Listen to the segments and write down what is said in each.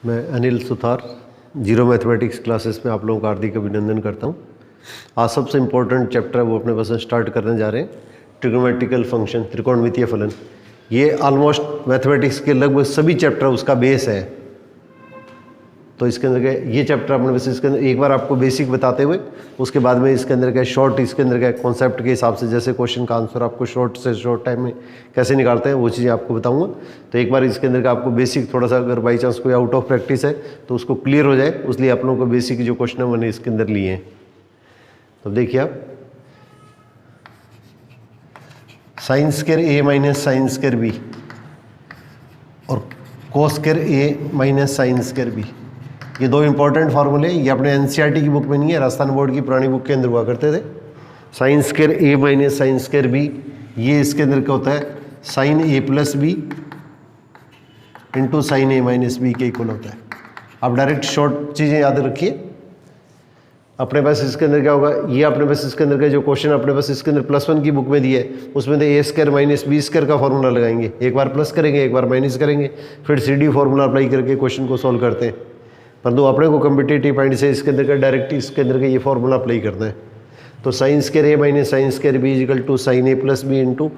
मैं Anil Suthar zero mathematics classes में आप लोगों का हार्दिक अभिनंदन करता हूं। आज सबसे इम्पोर्टेंट चैप्टर है वो अपने पास स्टार्ट करने जा रहे हैं, ट्रिग्नोमेट्रिकल फंक्शन, त्रिकोणमितीय फलन। ये ऑलमोस्ट मैथमेटिक्स के लगभग सभी चैप्टर उसका बेस है। तो इसके अंदर क्या ये चैप्टर अपने वैसे इसके अंदर एक बार आपको बेसिक बताते हुए उसके बाद में इसके अंदर क्या शॉर्ट, इसके अंदर क्या कॉन्सेप्ट के हिसाब से जैसे क्वेश्चन का आंसर आपको शॉर्ट से शॉर्ट टाइम में कैसे निकालते हैं वो चीज़ें आपको बताऊंगा। तो एक बार इसके अंदर का आपको बेसिक थोड़ा सा अगर बाई चांस कोई आउट ऑफ प्रैक्टिस है तो उसको क्लियर हो जाए, इसलिए आप लोगों को बेसिक जो क्वेश्चन है मैंने इसके अंदर लिए हैं। तो देखिए आप sign square A minus sine square B और cos square A minus sine square B, ये दो इंपॉर्टेंट फार्मूले, ये अपने एनसीईआरटी की बुक में नहीं है, राजस्थान बोर्ड की पुरानी बुक के अंदर हुआ करते थे। Sign square A minus sine square B, ये इसके अंदर क्या होता है, sign A plus B into sine A minus B के इक्वल होता है। आप डायरेक्ट शॉर्ट चीज़ें याद रखिए। अपने पास इसके अंदर क्या होगा, ये अपने पास इसके अंदर का जो क्वेश्चन अपने पास इसके अंदर +1 की बुक में दिया है उसमें तो ए स्क्वायर माइनस बी स्क्वायर का फॉर्मूला लगाएंगे, एक बार प्लस करेंगे एक बार माइनस करेंगे, फिर CD फॉर्मूला अप्लाई करके क्वेश्चन को सॉल्व करते हैं। परंतु अपने को कम्पिटेटिव पॉइंट से इसके अंदर का डायरेक्ट इसके अंदर का ये फॉर्मूला अप्लाई करना है। तो sine square A minus sine square B equal to sine A plus B into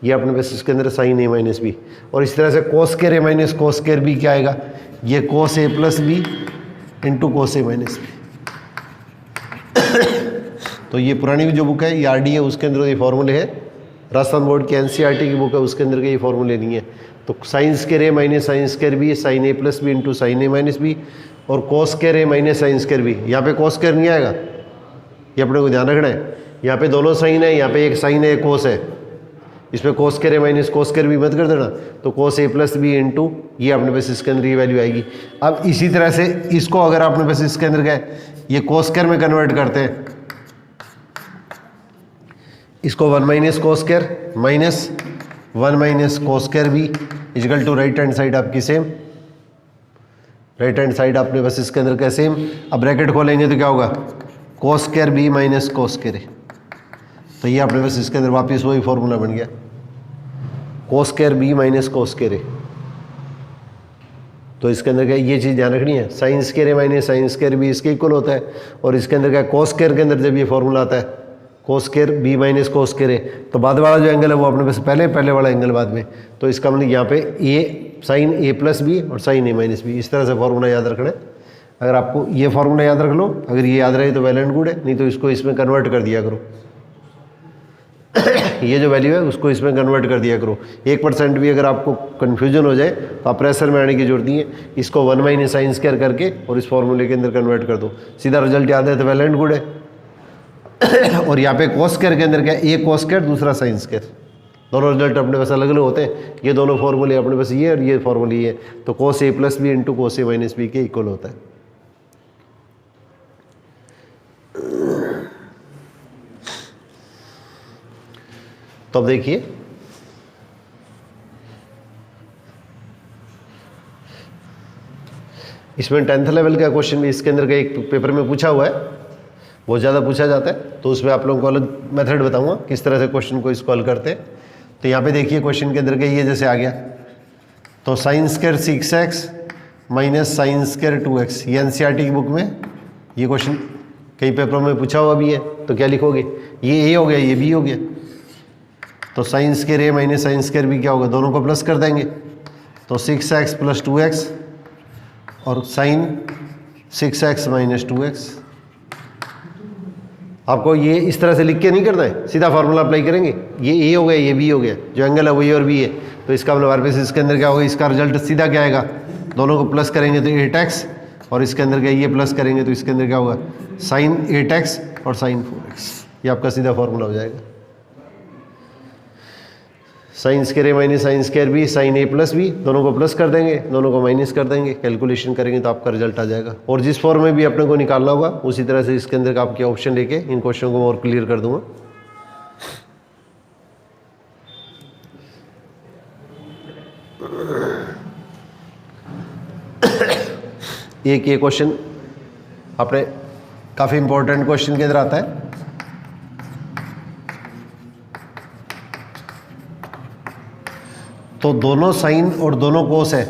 ये अपने पास इसके अंदर साइन ए माइनस बी, और इस तरह से कोस square A minus cos square B क्या आएगा, ये कोस A plus B into cos A minus B. तो ये पुरानी जो बुक है ये RD है, उसके अंदर ये फॉर्मूले है, राजस्थान बोर्ड की NCERT की बुक है उसके अंदर के ये फॉर्मूले नहीं है। तो sine square A minus sine square B sine A plus B into sine A minus B और cos square A minus sine square B, यहाँ पे कोस स्क्वायर नहीं आएगा, ये अपने को ध्यान रखना है। यहाँ पे दोनों साइन है, यहाँ पे एक साइन है एक कोस है, इसमें कोस square A minus cos square B मत कर देना। तो कोस ए प्लस बी इंटू ये अपने पास इसके अंदर ये वैल्यू आएगी। अब इसी तरह से इसको अगर आपने पास इसके अंदर क्या है, ये कोस स्क्वायर में कन्वर्ट करते हैं, इसको 1 minus cos square minus 1 minus cos square B equal to right hand side आपकी सेम, राइट हैंड साइड आपने बस इसके अंदर क्या सेम। अब ब्रैकेट खोलेंगे तो क्या होगा, cos square B minus cos square A. तो ये आपने बस इसके अंदर वापस वही फॉर्मूला बन गया, cos square B minus cos square A. तो इसके अंदर क्या ये चीज़ ध्यान रखनी है, sine square A minus sine square B इसके इक्वल होता है, और इसके अंदर क्या कोस स्क्वायर के अंदर जब ये फॉर्मूला आता है cos square B minus cos square A, तो बाद वाला जो एंगल है वो अपने पास पहले वाला एंगल बाद में। तो इसका मतलब यहाँ पे ए साइन ए प्लस बी और साइन ए माइनस बी, इस तरह से फॉर्मूला याद रखना है। अगर आपको ये फॉर्मूला याद रख लो, अगर ये याद रहे तो वेल एंड गुड है, नहीं तो इसको इसमें कन्वर्ट कर दिया करो। ये जो वैल्यू है उसको इसमें कन्वर्ट कर दिया करो। 1% भी अगर आपको कन्फ्यूजन हो जाए तो आप प्रेशर में आने की जरूरत नहीं है, इसको 1 माइनस साइन स्क्वायर करके और इस फॉर्मूले के अंदर कन्वर्ट कर दो, सीधा रिजल्ट याद है तो वेल एंड गुड है। और यहाँ पे कोस स्क्वायर के अंदर क्या, एक कोस स्क्वायर दूसरा साइन स्क्वायर, दोनों रिजल्ट अपने पास अलग अलग होते हैं। ये दोनों फॉर्मूले अपने पास ये और ये फॉर्मूले ये, तो कोस A plus B into cos A minus B के इक्वल होता है। तो अब देखिए इसमें 10th लेवल का क्वेश्चन भी इसके अंदर का एक पेपर में पूछा हुआ है, बहुत ज़्यादा पूछा जाता है, तो उसमें आप लोगों को अलग मेथड बताऊंगा किस तरह से क्वेश्चन को इसको हल करते हैं। तो यहाँ पे देखिए क्वेश्चन के अंदर का ये जैसे आ गया, तो sine square 6x minus sine square 2x, ये NCERT की बुक में ये क्वेश्चन कई पेपरों में पूछा हुआ भी है। तो क्या लिखोगे, ये a हो गया ये b हो गया, तो sine square A minus sine square B क्या होगा, दोनों को प्लस कर देंगे, तो 6x प्लस 2x और साइन 6x माइनस 2x। आपको ये इस तरह से लिख के नहीं करना है, सीधा फार्मूला अप्लाई करेंगे, ये ए हो गया ये बी हो गया, जो एंगल है वो ए और बी है, तो इसका मतलब हमारे पास इसके अंदर क्या होगा, इसका रिजल्ट सीधा क्या आएगा, दोनों को प्लस करेंगे तो 8x और इसके अंदर क्या ये प्लस करेंगे तो इसके अंदर क्या होगा साइन 8x और साइन 4x, ये आपका सीधा फार्मूला हो जाएगा। Sine square A minus sine square B sine A plus B, दोनों को प्लस कर देंगे दोनों को माइनस कर देंगे, कैलकुलेशन करेंगे तो आपका रिजल्ट आ जाएगा। और जिस फॉर्म में भी अपने को निकालना होगा उसी तरह से इसके अंदर का आपके ऑप्शन लेके इन क्वेश्चन को और क्लियर कर दूंगा। एक ये क्वेश्चन अपने काफ़ी इंपॉर्टेंट क्वेश्चन के अंदर आता है, तो दोनों साइन और दोनों कोस है,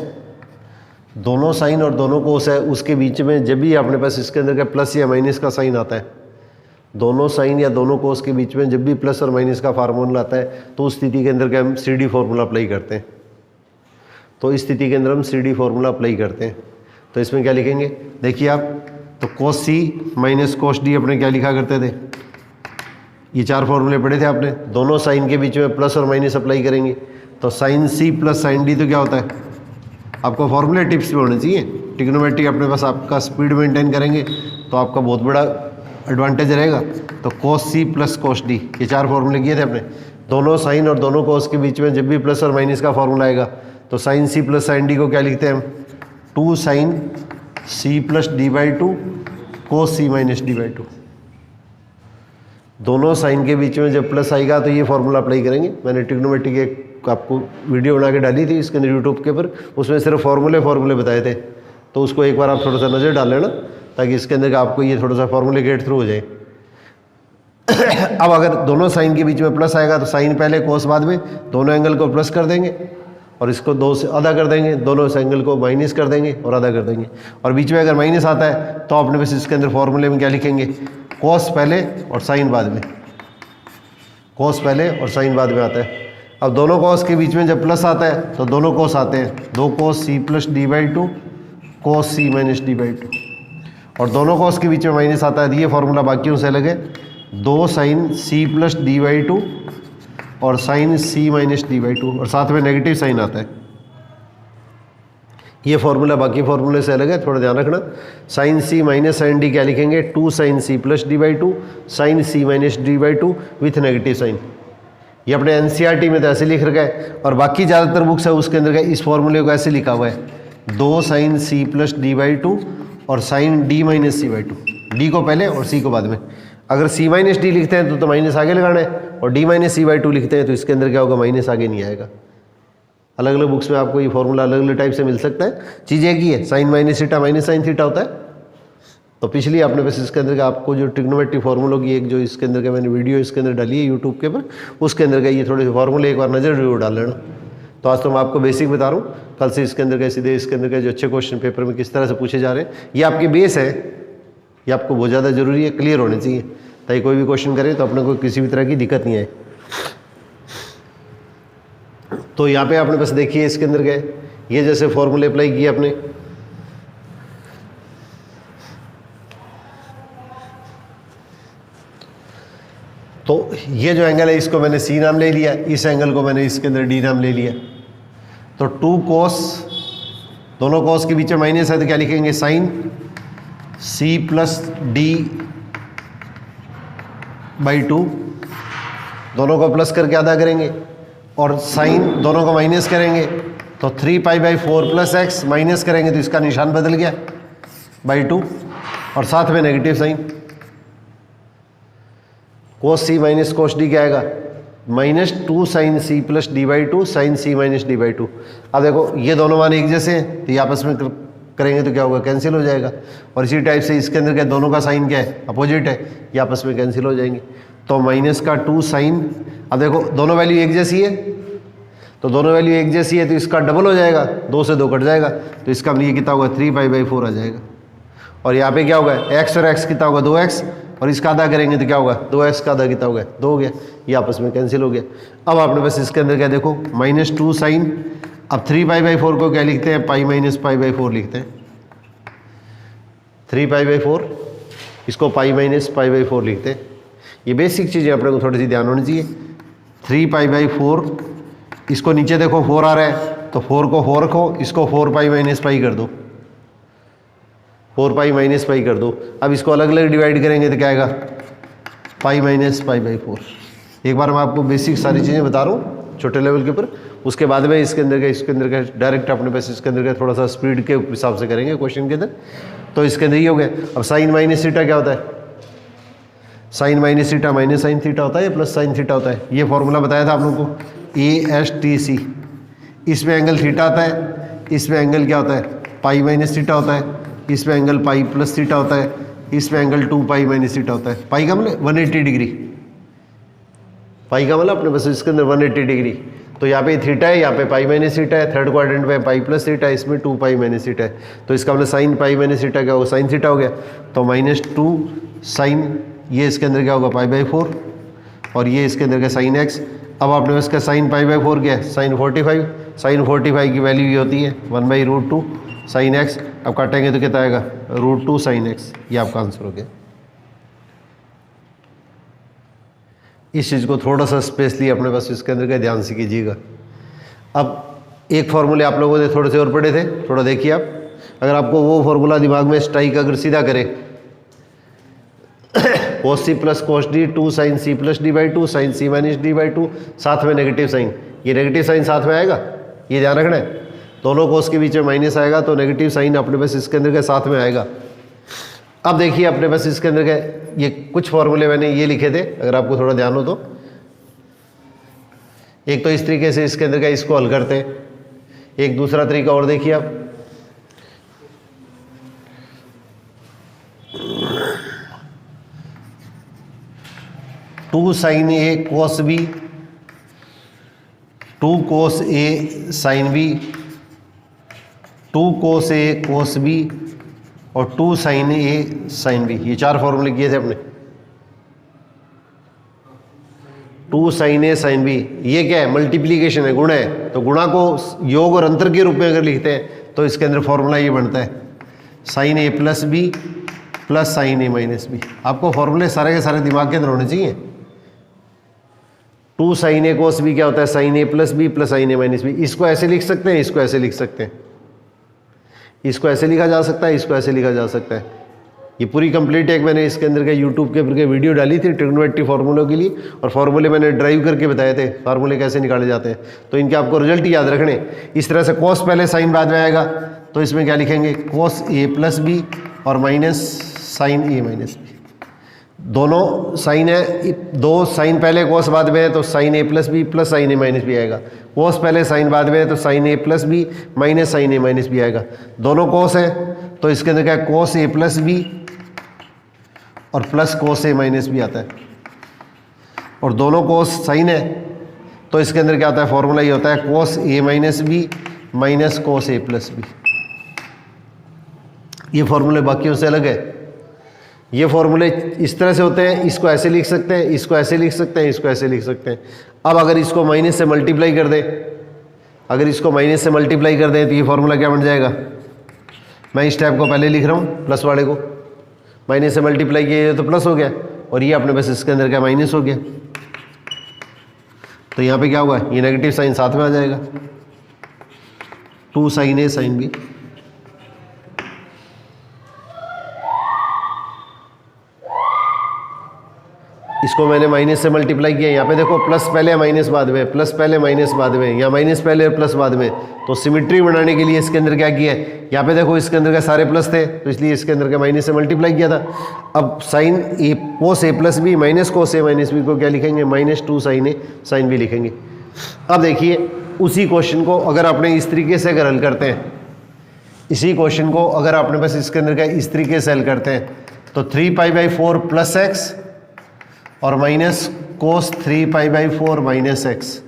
दोनों साइन और दोनों कोस है, उसके बीच में जब भी अपने पास इसके अंदर का प्लस या माइनस का साइन आता है, दोनों साइन या दोनों कोस के बीच में जब भी प्लस और माइनस का फार्मूला आता है तो उस स्थिति के अंदर का हम CD फार्मूला अप्लाई करते हैं। तो इस स्थिति के अंदर हम CD फार्मूला अप्लाई करते हैं। तो इसमें क्या लिखेंगे, देखिए आप, तो cos C minus cos D अपने क्या लिखा करते थे, ये 4 फॉर्मूले पढ़े थे आपने। दोनों साइन के बीच में प्लस और माइनस अप्लाई करेंगे तो sine C plus sine D तो क्या होता है, आपको फॉर्मूले टिप्स में होने चाहिए। ट्रिग्नोमेट्री अपने पास आपका स्पीड मेंटेन करेंगे तो आपका बहुत बड़ा एडवांटेज रहेगा। तो cos C plus cos D, ये 4 फॉर्मूले किए थे अपने। दोनों साइन और दोनों cos के बीच में जब भी प्लस और माइनस का फॉर्मूला आएगा तो sine C plus sine D को क्या लिखते हैं हम, 2 sine C plus D/2 cos C minus D/2। दोनों साइन के बीच में जब प्लस आएगा तो ये फॉर्मूला अप्लाई करेंगे। मैंने ट्रिग्नोमेट्री के आपको वीडियो बना के डाली थी इसके अंदर यूट्यूब के ऊपर, उसमें सिर्फ फॉर्मूले बताए थे, तो उसको एक बार आप थोड़ा सा नज़र डाल लेना ताकि इसके अंदर आपको ये थोड़ा सा फॉर्मूले गेट थ्रू हो जाए। अब अगर दोनों साइन के बीच में प्लस आएगा तो साइन पहले कोस बाद में, दोनों एंगल को प्लस कर देंगे और इसको 2 से आधा कर देंगे, दोनों एंगल को माइनस कर देंगे और आधा कर देंगे। और बीच में अगर माइनस आता है तो आपने बस इसके अंदर फॉर्मूले में क्या लिखेंगे, कोस पहले और साइन बाद में, कोस पहले और साइन बाद में आता है। अब दोनों कोस के बीच में जब प्लस आता है तो दोनों कोस आते हैं, 2 cos C plus D/2 cos C minus D/2, और दोनों कोस के बीच में माइनस आता है तो ये फॉर्मूला बाकियों से अलग है, 2 साइन C प्लस D/2 और साइन C माइनस D/2, और साथ में नेगेटिव साइन आता है। ये फॉर्मूला बाकी फॉर्मूले से अलग है, थोड़ा ध्यान रखना। Sine C minus sine D क्या लिखेंगे, 2 sine C plus D/2 sine C minus D/2 with negative sign. ये अपने NCERT में तो ऐसे लिख रखा है, और बाकी ज़्यादातर बुक्स है उसके अंदर का इस फॉर्मूले को ऐसे लिखा हुआ है, 2 साइन C प्लस D/2 और sign D minus C/2, D को पहले और C को बाद में। अगर C माइनस D लिखते हैं तो माइनस आगे लगाना है, और D माइनस C/2 लिखते हैं तो इसके अंदर क्या होगा, माइनस आगे नहीं आएगा। अलग अलग बुक्स में आपको ये फॉर्मूला अलग अलग टाइप से मिल सकता है, चीज़ एक ही है, sine minus theta minus sine theta होता है। तो पिछली आपने बस इसके अंदर का आपको जो ट्रिग्नोमेट्री फार्मूलों की एक जो इसके अंदर का मैंने वीडियो इसके अंदर डाली है यूट्यूब के ऊपर, उसके अंदर का ये थोड़े से फार्मूले एक बार नज़र जरूर डाल लेना। तो आज तो मैं आपको बेसिक बता रहा हूँ, कल से इसके अंदर का सीधे इसके अंदर का जो अच्छे क्वेश्चन पेपर में किस तरह से पूछे जा रहे हैं, ये आपकी बेस है, ये आपको बहुत ज़्यादा ज़रूरी है, क्लियर होने चाहिए, ताकि कोई भी क्वेश्चन करें तो अपने को किसी भी तरह की दिक्कत नहीं आए। तो यहाँ पे आपने बस देखिए इसके अंदर गए, ये जैसे फॉर्मूले अप्लाई किए आपने, तो ये जो एंगल है इसको मैंने C नाम ले लिया, इस एंगल को मैंने इसके अंदर D नाम ले लिया। तो 2 cos, दोनों cos के बीच में माइनस है तो क्या लिखेंगे, साइन C प्लस D/2, दोनों को प्लस करके आधा करेंगे, और साइन दोनों को माइनस करेंगे तो 3π/4 प्लस x, माइनस करेंगे तो इसका निशान बदल गया /2, और साथ में negative sign. cos C minus cos D क्या आएगा, -2 sine C plus D/2 sine C minus D/2। अब देखो ये दोनों मान एक जैसे हैं तो ये आपस में करेंगे तो क्या होगा, कैंसिल हो जाएगा। और इसी टाइप से इसके अंदर क्या, दोनों का साइन क्या है, अपोजिट है, ये आपस में कैंसिल हो जाएंगे। तो -2 साइन, अब देखो दोनों वैल्यू एक जैसी है, तो दोनों वैल्यू एक जैसी है तो इसका डबल हो जाएगा, 2 से 2 कट जाएगा, तो इसका ये कितना होगा, 3π/4 आ जाएगा। और यहाँ पे क्या होगा, x और x कितना होगा, 2x, और इसका आधा करेंगे तो क्या होगा, 2x का आधा कितना होगा, 2 हो गया, ये आपस में कैंसिल हो गया। अब आपने बस इसके अंदर क्या देखो, -2 साइन, अब 3π/4 को क्या लिखते हैं, पाई माइनस π/4 लिखते हैं, 3π/4 इसको पाई माइनस π/4 लिखते हैं। ये बेसिक चीज़ें अपने को थोड़ी सी ध्यान होनी चाहिए। 3π/4, इसको नीचे देखो 4 आ रहा है तो 4 को 4 रखो, इसको 4π माइनस पाई कर दो, 4π माइनस पाई कर दो। अब इसको अलग अलग डिवाइड करेंगे तो क्या आएगा, पाई माइनस π/4। एक बार मैं आपको बेसिक सारी चीज़ें बता रहा हूँ छोटे लेवल के ऊपर, उसके बाद में इसके अंदर का डायरेक्ट अपने पास इसके अंदर का थोड़ा सा स्पीड के हिसाब से करेंगे क्वेश्चन के अंदर। तो इसके अंदर ये हो गया। अब साइन माइनस थीटा क्या होता है, sine minus theta minus sine theta होता है या प्लस साइन थीटा होता है। ये फॉर्मूला बताया था आप लोगों को, ASTC। इसमें एंगल थीटा आता है, इसमें एंगल क्या होता है, पाई माइनस थीटा होता है, इसमें एंगल पाई प्लस थीटा होता है, इसमें एंगल 2π माइनस थीटा होता है। पाई का मतलब 180 डिग्री, पाई का मतलब अपने बस इसके अंदर 180 डिग्री। तो यहाँ पे थीटा है, यहाँ पे पाई माइनस थीटा है, थर्ड क्वाड्रेंट में पाई प्लस थीटा है, इसमें 2 पाई माइनस थीटा है। तो इसका मतलब साइन पाई माइनस थीटा क्या होगा, साइन थीटा हो गया। तो -2 साइन, ये इसके अंदर क्या होगा π/4, और ये इसके अंदर का साइन x। अब आपने इसका साइन π/4 क्या है, साइन 45। साइन 45 की वैल्यू ये होती है 1/√2 साइन x। अब काटेंगे तो कितना आएगा, √2 साइन x। ये आपका आंसर हो गया। इस चीज़ को थोड़ा सा स्पेशली अपने पास इसके अंदर का ध्यान से कीजिएगा। अब एक फॉर्मूले आप लोगों ने थोड़े से और पढ़े थे, थोड़ा देखिए आप। अगर आपको वो फॉर्मूला दिमाग में स्ट्राइक अगर सीधा करे, cos c plus cos d 2 sine c plus d/2 sine c minus d/2, साथ में नेगेटिव साइन, ये नेगेटिव साइन साथ में आएगा, ये ध्यान रखना है। दोनों कोस के बीच में माइनस आएगा तो नेगेटिव साइन अपने पास इसके अंदर के साथ में आएगा। अब देखिए अपने पास इसके अंदर के ये कुछ फॉर्मूले मैंने ये लिखे थे, अगर आपको थोड़ा ध्यान हो तो। एक तो इस तरीके से इसके अंदर का इसको हल करते हैं, एक दूसरा तरीका और देखिए आप। Two sine A cos B, 2 cos A sine B, 2 cos A cos B और 2 साइन ए साइन बी, ये 4 फॉर्मूले किए थे अपने। 2 साइन ए साइन बी, ये क्या है, मल्टीप्लीकेशन है, गुणा है। तो गुणा को योग और अंतर के रूप में अगर लिखते हैं तो इसके अंदर फॉर्मूला ये बनता है sign A plus B plus sign A minus B. आपको फॉर्मूले सारे के सारे दिमाग के अंदर होने चाहिए। 2 साइन ए कोस बी क्या होता है, sign A plus B plus sign A minus B. इसको ऐसे लिख सकते हैं, इसको ऐसे लिख सकते हैं, इसको ऐसे लिखा जा सकता है, इसको ऐसे लिखा जा सकता है। ये पूरी कंप्लीट एक मैंने इसके अंदर के यूट्यूब के ऊपर के वीडियो डाली थी ट्रिग्नोमेट्री फार्मूलों के लिए, और फार्मूले मैंने ड्राइव करके बताए थे फार्मूले कैसे निकाले जाते हैं। तो इनके आपको रिजल्ट याद रखने। इस तरह से कोस पहले साइन बाद में आएगा, तो इसमें क्या लिखेंगे, कोस ए प्लस बी और minus sign A minus B. दोनों साइन है, 2 साइन पहले कोस बाद में है तो sign A plus B plus sign A minus B आएगा। कोस पहले साइन बाद में है तो sign A plus B minus sign A minus B आएगा। दोनों कोस है तो इसके अंदर क्या, कोस ए प्लस बी और प्लस कोस ए माइनस बी आता है। और दोनों कोस साइन है तो इसके अंदर क्या आता है, फॉर्मूला ये होता है कोस ए minus B minus cos A plus B. ये फॉर्मूले बाकियों से अलग है। ये फॉर्मूले इस तरह से होते हैं, इसको ऐसे लिख सकते हैं, इसको ऐसे लिख सकते हैं, इसको ऐसे लिख सकते हैं। अब अगर इसको माइनस से मल्टीप्लाई कर दें, अगर इसको माइनस से मल्टीप्लाई कर दें तो ये फॉर्मूला क्या बन जाएगा, मैं इस टाइप को पहले लिख रहा हूँ, प्लस वाले को माइनस से मल्टीप्लाई किया तो प्लस हो गया, और ये अपने पास इसके अंदर क्या माइनस हो गया। तो यहाँ पे क्या होगा, ये नेगेटिव साइन साथ में आ जाएगा, 2 साइन ए साइन बी। इसको मैंने माइनस से मल्टीप्लाई किया, यहाँ पे देखो प्लस पहले माइनस बाद में, प्लस पहले माइनस बाद में, या माइनस पहले प्लस बाद में। तो सिमेट्री बनाने के लिए इसके अंदर क्या किया है, यहाँ पे देखो इसके अंदर के सारे प्लस थे तो इसलिए इसके अंदर के माइनस से मल्टीप्लाई किया था। अब sign A cos A plus B minus cos A minus B को क्या लिखेंगे, -2 साइन ए साइन बी लिखेंगे। अब देखिए उसी क्वेश्चन को अगर आपने इस तरीके से अगर हल करते हैं, इसी क्वेश्चन को अगर आपने बस इसके अंदर का इस तरीके से हल करते हैं तो 3π/4 प्लस एक्स और माइनस कोस 3π/4 माइनस एक्स।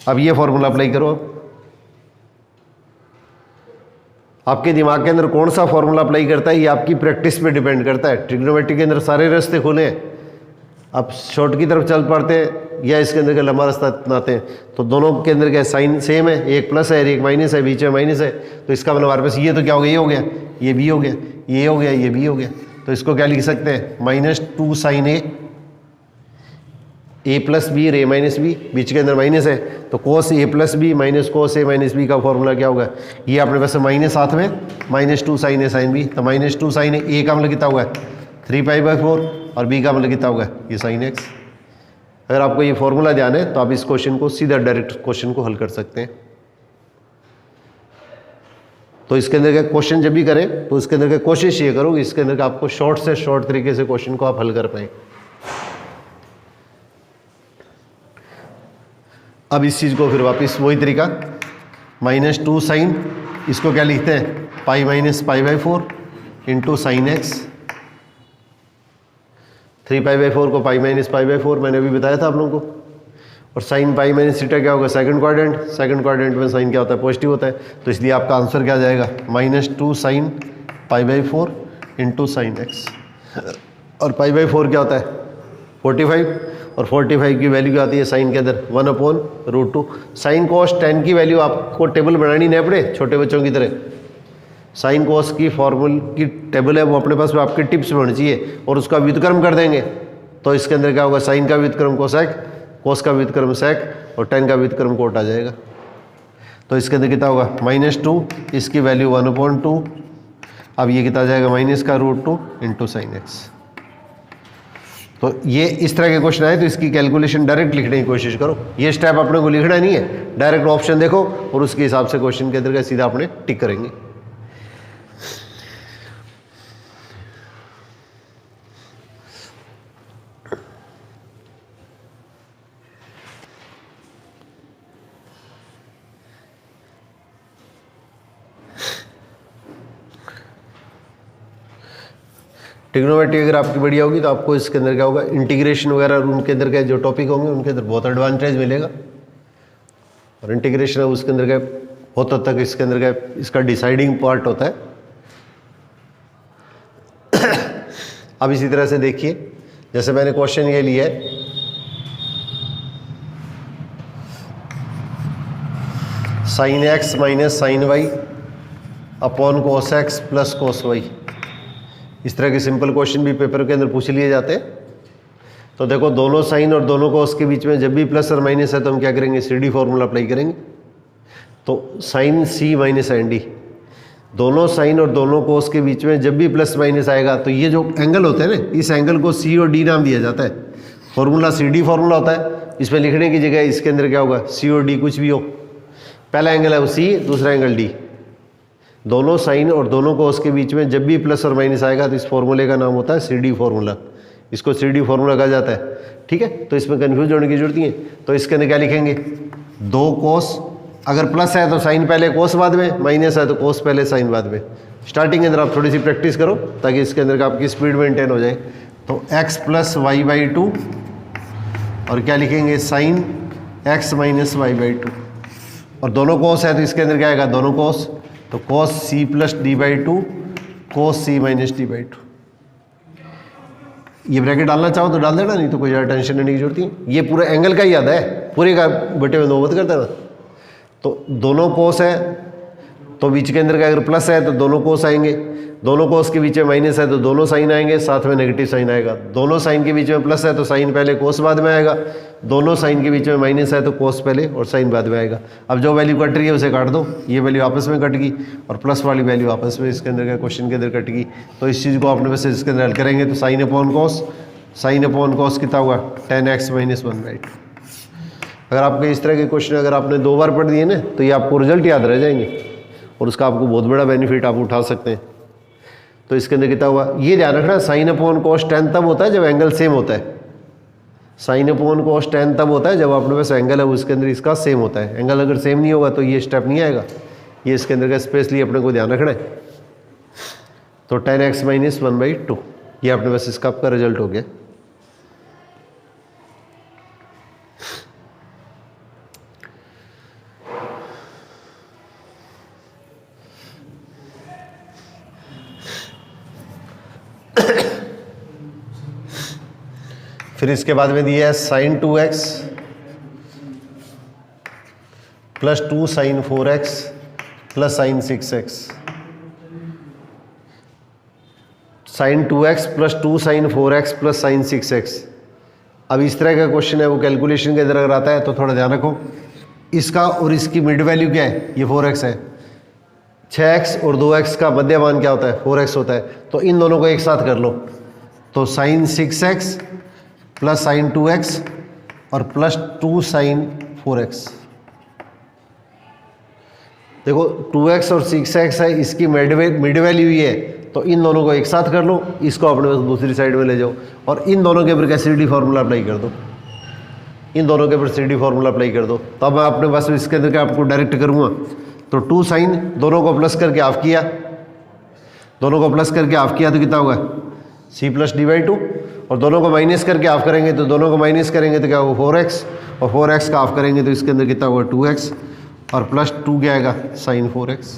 अब ये फॉर्मूला अप्लाई करो। आपके दिमाग के अंदर कौन सा फॉर्मूला अप्लाई करता है ये आपकी प्रैक्टिस पे डिपेंड करता है। ट्रिग्नोमेट्री के अंदर सारे रास्ते खुले हैं, आप शॉर्ट की तरफ चल पड़ते हैं या इसके अंदर का लंबा रास्ता अपनाते हैं, तो दोनों के अंदर क्या साइन सेम है, एक प्लस है एक माइनस है, बीच में माइनस है। तो इसका मतलब हमारे पास ये तो क्या हो गया, ये हो गया, ये भी हो गया, ये हो गया, ये भी हो गया। तो इसको क्या लिख सकते हैं, -2 साइन ए प्लस बी रे माइनस बी, बीच के अंदर माइनस है तो कोस A plus B minus cos A minus B का फॉर्मूला क्या होगा, ये अपने पास माइनस साथ में -2 साइन ए साइन बी। तो -2 साइन ए का मतलब कितना होगा 3π/4 और बी का मतलब कितना होगा ये साइन एक्स। अगर आपको ये फॉर्मूला ध्यान है तो आप इस क्वेश्चन को सीधा डायरेक्ट क्वेश्चन को हल कर सकते हैं। तो इसके अंदर का क्वेश्चन जब भी करें तो इसके अंदर का कोशिश ये करो इसके अंदर का आपको शॉर्ट से शॉर्ट तरीके से क्वेश्चन को आप हल कर पाए। अब इस चीज़ को फिर वापस वही तरीका -2 साइन, इसको क्या लिखते हैं pi minus π/4 into sine x. 3π/4 को पाई माइनस π/4 मैंने अभी बताया था आप लोगों को, और साइन पाई माइनस थीटा क्या होगा, सेकंड क्वाड्रेंट में साइन क्या होता है, पॉजिटिव होता है, तो इसलिए आपका आंसर क्या आ जाएगा, -2 साइन π/4 इंटू साइन एक्स। और π/4 क्या होता है, 45, और 45 की वैल्यू क्या आती है साइन के अंदर, 1/√2। साइन कॉस टेन की वैल्यू आपको टेबल बनानी नहीं पड़े छोटे बच्चों की तरह, साइन कॉस की फॉर्मूल की टेबल है वो अपने पास में आपके टिप्स में होनी चाहिए, और उसका व्युत्क्रम कर देंगे तो इसके अंदर क्या होगा, साइन का व्युत्क्रम कोसेक, कोस का व्युत्क्रम सेक, और टेन का व्युत्क्रम कोट आ जाएगा। तो इसके अंदर कितना होगा, -2, इसकी वैल्यू 1/2, अब ये कितना आ जाएगा, -√2 इंटू साइन एक्स। तो ये इस तरह के क्वेश्चन आए तो इसकी कैलकुलेशन डायरेक्ट लिखने की कोशिश करो, ये स्टेप अपने को लिखना नहीं है, डायरेक्ट ऑप्शन देखो और उसके हिसाब से क्वेश्चन के अंदर का सीधा अपने टिक करेंगे। ट्रिग्नोमेट्री अगर आपकी बढ़िया होगी तो आपको इसके अंदर क्या होगा, इंटीग्रेशन वगैरह उनके अंदर के जो टॉपिक होंगे उनके अंदर बहुत एडवांटेज मिलेगा, और इंटीग्रेशन है उसके अंदर का बहुत हद तक इसके अंदर का इसका डिसाइडिंग पार्ट होता है। अब इसी तरह से देखिए, जैसे मैंने क्वेश्चन ये लिया है, sine X minus sine Y upon cos X plus cos Y, इस तरह के सिंपल क्वेश्चन भी पेपर के अंदर पूछ लिए जाते हैं। तो देखो दोनों साइन और दोनों कोस के बीच में जब भी प्लस और माइनस है तो हम क्या करेंगे, CD फॉर्मूला अप्लाई करेंगे। तो sine C minus sine D, दोनों साइन और दोनों कोस के बीच में जब भी प्लस माइनस आएगा तो ये जो एंगल होते हैं ना, इस एंगल को C और D नाम दिया जाता है। फॉर्मूला CD फॉर्मूला होता है, इसमें लिखने की जगह इसके अंदर क्या होगा, C और D कुछ भी हो, पहला एंगल है वो C, दूसरा एंगल D। दोनों साइन और दोनों कोस के बीच में जब भी प्लस और माइनस आएगा तो इस फॉर्मूले का नाम होता है CD फॉर्मूला, इसको CD फॉर्मूला कहा जाता है। ठीक है, तो इसमें कंफ्यूज होने की जरूरत नहीं है। तो इसके अंदर क्या लिखेंगे, 2 कोस, अगर प्लस है तो साइन पहले कोस बाद में, माइनस है तो कोस पहले साइन बाद में। स्टार्टिंग के अंदर आप थोड़ी सी प्रैक्टिस करो ताकि इसके अंदर का आपकी स्पीड मेंटेन हो जाए। तो x + y/2 और क्या लिखेंगे, साइन x - y/2, और दोनों कोस है तो इसके अंदर क्या आएगा, दोनों कोस, तो cos C + d/2 cos C - d/2। ये ब्रैकेट डालना चाहो तो डाल देना, नहीं तो कोई ज़्यादा टेंशन लेने की जरूरत नहीं। ये पूरा एंगल का ही याद है, पूरे का बटे में 2 मत कर देना। तो दोनों कोस है तो बीच के अंदर का अगर प्लस है तो दोनों कोस आएंगे, दोनों कोस के बीच में माइनस है तो दोनों साइन आएंगे, साथ में नेगेटिव साइन आएगा। दोनों साइन के बीच में प्लस है तो साइन पहले कोस बाद में आएगा, दोनों साइन के बीच में माइनस है तो कोस पहले और साइन बाद में आएगा। अब जो वैल्यू कट रही है उसे काट दो, ये वैल्यू आपस में कट गई और प्लस वाली वैल्यू आपस में इसके अंदर का क्वेश्चन के अंदर कट गई। तो इस चीज़ को आपने वैसे इसके अंदर हल करेंगे तो साइन अपॉन कॉस कितना हुआ, 10x - 1/2। अगर आपके इस तरह के क्वेश्चन अगर आपने 2 बार पढ़ दिए ना तो ये आपको रिजल्ट याद रह जाएंगे और उसका आपको बहुत बड़ा बेनिफिट आप उठा सकते हैं। तो इसके अंदर कितना हुआ, ये ध्यान रखना, साइन अपॉन कॉस 10 तब होता है जब एंगल सेम होता है। साइन अपॉन कॉस 10 तब होता है जब आपने पास एंगल है उसके अंदर इसका सेम होता है। एंगल अगर सेम नहीं होगा तो ये स्टेप नहीं आएगा, ये इसके अंदर का स्पेशली अपने को ध्यान रखना है। तो 10x - 1/2 ये आपने बस इसका आपका रिजल्ट हो गया। फिर इसके बाद में दिया है sin 2x + 2 sin 4x + sin 6x। sin 2x + 2 sin 4x + sin 6x। अब इस तरह का क्वेश्चन है वो कैलकुलेशन के अंदर अगर आता है तो थोड़ा ध्यान रखो, इसका और इसकी मिड वैल्यू क्या है, ये 4x है, 6x और 2x का मध्य मान क्या होता है, 4x होता है। तो इन दोनों को एक साथ कर लो, तो sin 6x + sin 2x और +2 sin 4x। देखो 2x और 6x है, इसकी मिड वैल्यू ये है, तो इन दोनों को एक साथ कर लो, इसको अपने दूसरी साइड में ले जाओ और इन दोनों के ऊपर क्या CD फॉर्मूला अप्लाई कर दो, इन दोनों के ऊपर CD फॉर्मूला अप्लाई कर दो। तो अब मैं अपने पास इसके अंदर क्या आपको डायरेक्ट करूँगा, तो 2 sin दोनों को प्लस करके हाफ किया, दोनों को प्लस करके हाफ किया तो कितना होगा, C + d/2, और दोनों को माइनस करके हाफ करेंगे, तो दोनों को माइनस करेंगे तो क्या होगा 4x, और 4x का हाफ करेंगे तो इसके अंदर कितना होगा 2x, और प्लस 2 क्या आएगा साइन 4x।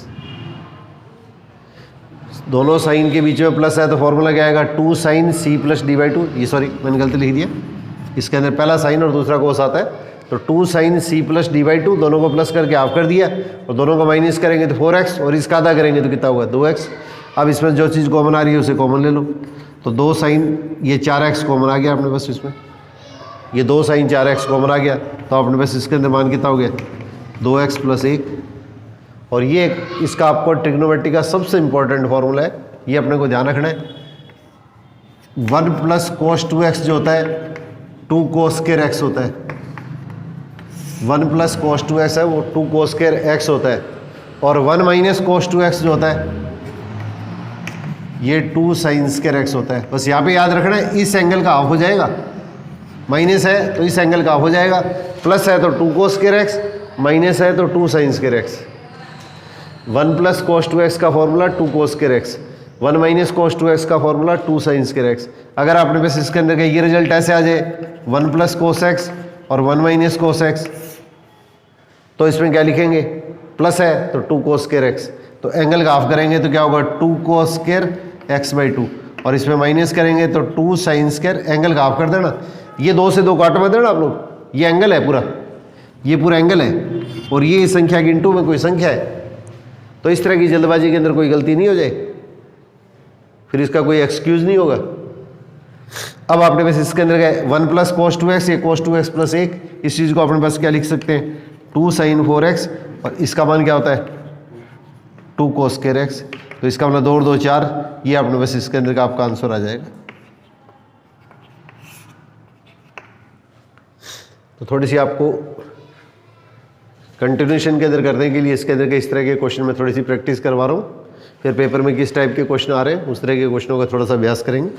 दोनों साइन के बीच में प्लस है तो फॉर्मूला क्या आएगा 2 साइन c प्लस d/2। ये सॉरी मैंने गलती लिख दिया, इसके अंदर पहला साइन और दूसरा कोस आता है, तो 2 साइन c प्लस d/2, दोनों को प्लस करके हाफ कर दिया और दोनों को माइनस करेंगे तो 4x, और इसका आधा करेंगे तो कितना होगा 2x। अब इसमें जो चीज़ कॉमन आ रही है उसे कॉमन ले लो, तो 2 साइन ये 4x कॉमन आ गया अपने पास, इसमें ये 2 साइन 4x कॉमन आ गया, तो अपने पास इसके अंदर मान कितना हो गया 2x प्लस 1। और ये इसका आपको ट्रिग्नोमेट्री का सबसे इंपॉर्टेंट फॉर्मूला है, ये अपने को ध्यान रखना है। 1 प्लस कोस 2x जो होता है 2 कोस स्क्वायर x होता है, 1 प्लस कोस 2x है वो 2 कोस स्क्वायर x होता है, और 1 माइनस कोस 2x जो होता है ये 2 साइन स्क्वायर x होता है। बस यहाँ पे याद रखना है इस एंगल का हाफ हो जाएगा, माइनस है तो इस एंगल का हाफ हो जाएगा, प्लस है तो 2 कोस स्क्वायर x, माइनस है तो 2 sign square x। 1 plus cos 2x का formula 2 cos square x, 1 minus कोस 2x का फॉर्मूला 2 साइन स्क्वायर x। अगर आपने बस इसके अंदर का ये रिजल्ट ऐसे आ जाए 1 प्लस कोस x और 1 माइनस कोस x, तो इसमें क्या लिखेंगे प्लस है तो 2 कोस स्क्वायर x, तो एंगल का हाफ करेंगे तो क्या होगा 2 कोस स्क्वायर x/2, और इसमें माइनस करेंगे तो 2 साइन स्क्वायर, एंगल का हाफ कर देना, ये 2 से 2 काटो मत देना आप लोग, ये एंगल है पूरा, ये पूरा एंगल है, और ये इस संख्या की इंटू में कोई संख्या है, तो इस तरह की जल्दबाजी के अंदर कोई गलती नहीं हो जाए, फिर इसका कोई एक्सक्यूज नहीं होगा। अब आपने बस इसके अंदर गए 1 प्लस कोस 2x, ये कोस 2x प्लस 1, इस चीज़ को अपने पास क्या लिख सकते हैं 2 साइन 4x, और इसका मान क्या होता है 2 कोस स्क्वायर x, तो इसका मतलब 2 और 2 4, ये आपने बस इसके अंदर का आपका आंसर आ जाएगा। तो थोड़ी सी आपको कंटिन्यूशन के अंदर करने के लिए इसके अंदर के इस तरह के क्वेश्चन में थोड़ी सी प्रैक्टिस करवा रहा हूँ, फिर पेपर में किस टाइप के क्वेश्चन आ रहे हैं उस तरह के क्वेश्चनों का थोड़ा सा अभ्यास करेंगे।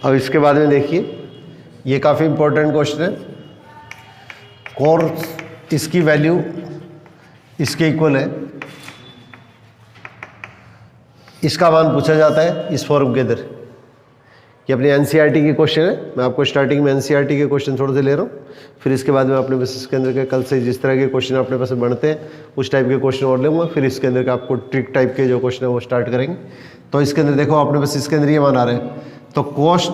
अब इसके बाद में देखिए ये काफ़ी इंपॉर्टेंट क्वेश्चन है, कोस इसकी वैल्यू इसके इक्वल है, इसका मान पूछा जाता है इस फॉर्म के अंदर। ये अपने एनसीईआरटी के क्वेश्चन है, मैं आपको स्टार्टिंग में एनसीईआरटी के क्वेश्चन थोड़े से ले रहा हूँ, फिर इसके बाद में अपने बस इसके अंदर के कल से जिस तरह के क्वेश्चन अपने पास बनते हैं उस टाइप के क्वेश्चन और लूँगा, फिर इसके अंदर का आपको ट्रिक टाइप के जो क्वेश्चन है वो स्टार्ट करेंगे। तो इसके अंदर देखो आपने बस इसके अंदर ये मान आ रहे हैं, तो कोस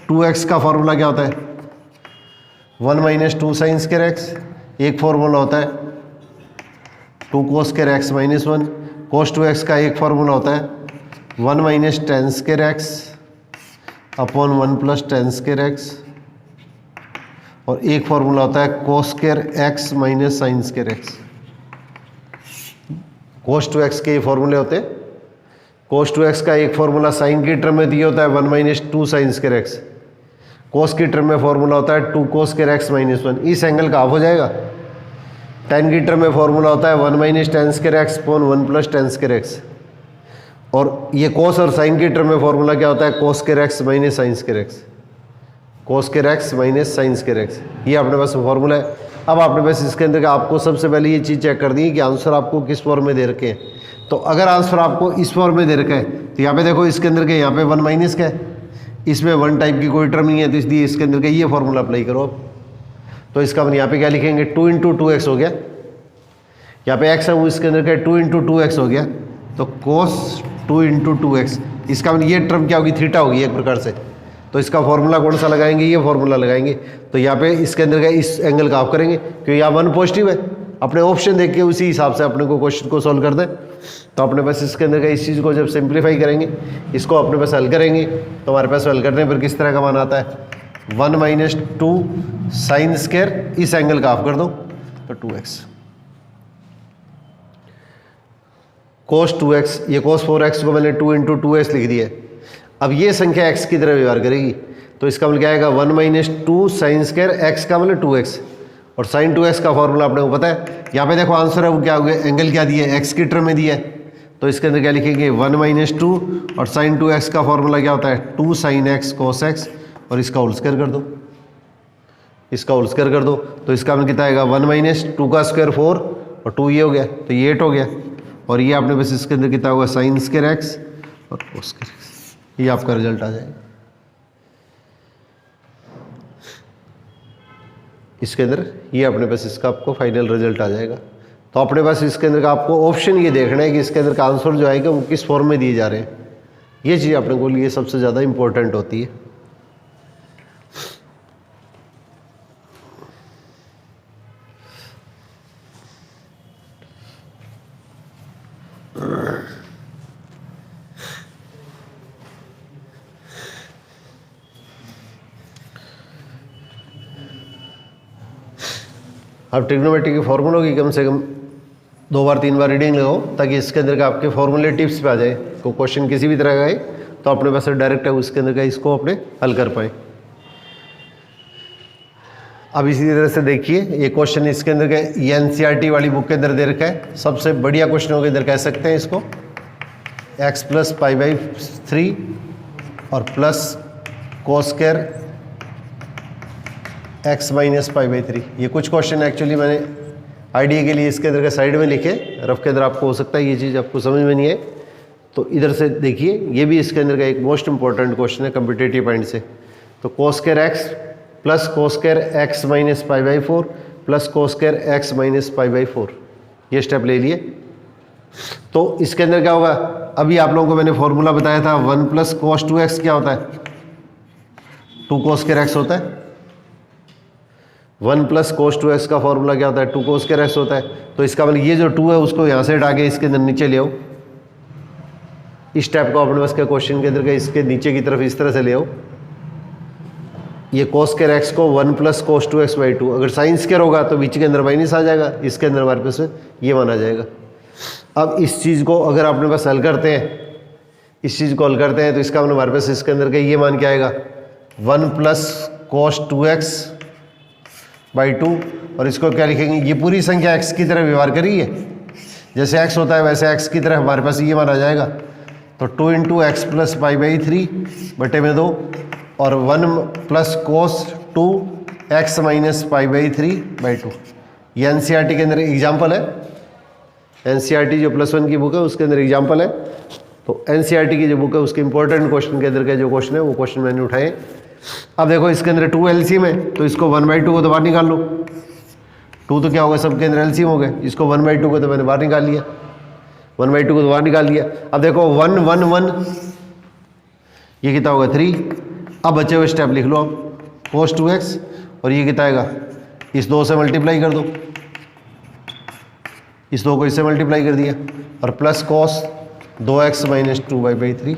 2x का फॉर्मूला क्या होता है 1 माइनस 2 साइन स्क्वायर x, एक फॉर्मूला होता है 2 कोस स्क्वायर x माइनस 1, कोस 2x का एक फॉर्मूला होता है 1 minus ten square x upon 1 plus ten square x, और एक फॉर्मूला होता है cos square x minus sine square x। कोस 2x के ये फॉर्मूले होते हैं, कोस 2x का एक फॉर्मूला साइन की टर्म में दिया होता है 1 माइनस 2 साइन स्क्वायर x, कोस की टर्म में फॉर्मूला होता है 2 कोस स्क्वायर x माइनस 1, इस एंगल का हाफ हो जाएगा। टेन की टर्म में फॉर्मूला होता है 1 minus ten square x upon 1 plus ten square x, और ये कोस और साइन की टर्म में फॉर्मूला क्या होता है cos square x minus sine square x, cos square x minus sine square x, ये अपने पास फॉर्मूला है। अब आपने बस इसके अंदर का आपको सबसे पहले ये चीज़ चेक कर दी कि आंसर आपको किस फॉर्म में दे रखे हैं। तो अगर आंसर आपको इस फॉर्म में दे रखा है तो यहाँ पे देखो इसके अंदर के यहाँ पे 1 माइनस का है, इसमें 1 टाइप की कोई टर्म नहीं है, तो इसलिए इसके अंदर का ये फॉर्मूला अप्लाई करो। अब तो इसका हम यहाँ पे क्या लिखेंगे 2 इंटू 2x हो गया, यहाँ पे x है वो इसके अंदर का 2 इंटू 2x हो गया, तो कोस 2 इंटू 2x, इसका ये टर्म क्या होगी थीटा होगी एक प्रकार से, तो इसका फॉर्मूला कौन सा लगाएंगे ये फॉर्मूला लगाएंगे। तो यहाँ पे इसके अंदर का इस एंगल का आप करेंगे क्योंकि यहाँ 1 पॉजिटिव है, अपने ऑप्शन देख के उसी हिसाब से अपने को क्वेश्चन को सॉल्व कर दें। तो अपने पास इसके अंदर का इस चीज़ को जब सिंप्लीफाई करेंगे, इसको अपने पास हल करेंगे, तो हमारे पास हल करने पर किस तरह का मान आता है 1 माइनस 2 साइन स्क्वायर, इस एंगल का आप कर दो तो 2x, कोस 2x, ये कोस 4x को मैंने 2 इंटू 2x लिख दिया। अब ये संख्या x की तरह व्यवहार करेगी, तो इसका मतलब क्या आएगा 1 माइनस 2 साइन स्क्वायर, x का मतलब 2x, और sin 2x का फॉर्मूला अपने को पता है। यहाँ पे देखो आंसर है वो क्या हो गया, एंगल क्या दिया है, x की टर्म में दिया है, तो इसके अंदर क्या लिखेंगे 1 - 2 और sin 2x का फॉर्मूला क्या होता है 2 sin x cos x और इसका होल स्क्वायर कर दो, इसका होल स्क्वायर कर दो, तो इसका में कितना आएगा 1 - 2 का स्क्वायर 4 और 2 ये हो गया, तो ये 8 हो गया, और ये आपने बस इसके अंदर कितना होगा sin स्क्वायर x और cos स्क्वायर x, ये आपका रिजल्ट आ जाएगा। इसके अंदर ये अपने पास इसका आपको फाइनल रिजल्ट आ जाएगा। तो अपने पास इसके अंदर का आपको ऑप्शन ये देखना है कि इसके अंदर का आंसर जो आएगा वो किस फॉर्म में दिए जा रहे हैं, ये चीज़ अपने को लिए सबसे ज़्यादा इंपॉर्टेंट होती है। अब ट्रिग्नोमेट्री के फॉर्मूलों की कम से कम 2 बार 3 बार रीडिंग लगाओ, ताकि इसके अंदर का आपके फॉर्मूले टिप्स पे आ जाए। को क्वेश्चन किसी भी तरह का है तो अपने पास डायरेक्ट है उसके अंदर का इसको अपने हल कर पाए। अब इसी तरह से देखिए ये क्वेश्चन इसके अंदर का एनसीईआरटी वाली बुक के अंदर दे रखा है, सबसे बढ़िया क्वेश्चनों के अंदर कह सकते हैं इसको, x + π/3 और प्लस cos स्क्वायर x - π/3। ये कुछ क्वेश्चन एक्चुअली मैंने आइडिया के लिए इसके अंदर के साइड में लिखे, रफ के अंदर आपको हो सकता है ये चीज़ आपको समझ में नहीं आए, तो इधर से देखिए ये भी इसके अंदर का एक मोस्ट इंपॉर्टेंट क्वेश्चन है कम्पिटेटिव पॉइंट से। तो cos square x plus cos square x - π/4 plus cos square x - π/4, ये स्टेप ले लिए। तो इसके अंदर क्या होगा, अभी आप लोगों को मैंने फॉर्मूला बताया था 1 + cos 2x क्या होता है 2 cos स्क्वायर x होता है। 1 + cos 2x का फॉर्मूला क्या होता है 2 cos स्क्वायर x होता है। तो इसका मतलब ये जो 2 है उसको यहाँ से हटा के इसके अंदर नीचे ले आओ, इस टाइप को अपने पास के क्वेश्चन के अंदर का इसके नीचे की तरफ इस तरह से ले आओ। ये cos स्क्वायर x को 1 + cos 2x/2, अगर साइन स्क्वायर होगा तो बीच के अंदर माइनस आ जाएगा, इसके अंदर हमारे पास ये माना जाएगा। अब इस चीज़ को अगर अपने पास हल करते हैं, इस चीज़ को हल करते हैं तो इसका मतलब हमारे पास इसके अंदर का ये मान क्या आएगा 1 + cos 2x/2, और इसको क्या लिखेंगे, ये पूरी संख्या x की तरह व्यवहार करिए, जैसे x होता है वैसे x की तरह हमारे पास ये मान आ जाएगा। तो 2 × x + π/3/2 और 1 + cos 2x - π/3/2। ये एनसीईआरटी के अंदर एग्जाम्पल है, एनसीईआरटी जो +1 की बुक है उसके अंदर एग्जाम्पल है। तो एनसीईआरटी की जो बुक है उसके इंपॉर्टेंट क्वेश्चन के अंदर का जो क्वेश्चन है वो क्वेश्चन मैंने उठाए। अब देखो इसके अंदर 2 एलसीएम है, तो इसको 1/2 को तो बाहर निकाल लो, 2 तो क्या होगा सबके अंदर एलसीएम हो गए, इसको 1/2 को तो मैंने बाहर निकाल लिया, 1/2 को तो बाहर निकाल लिया। अब देखो 1 1 1 ये कितना होगा 3। अब बचे हुए स्टेप लिख लो आप, cos 2x और ये कितना आएगा, इस 2 से मल्टीप्लाई कर दो, इस 2 को इससे मल्टीप्लाई कर दिया, और प्लस cos 2x - 2y/3।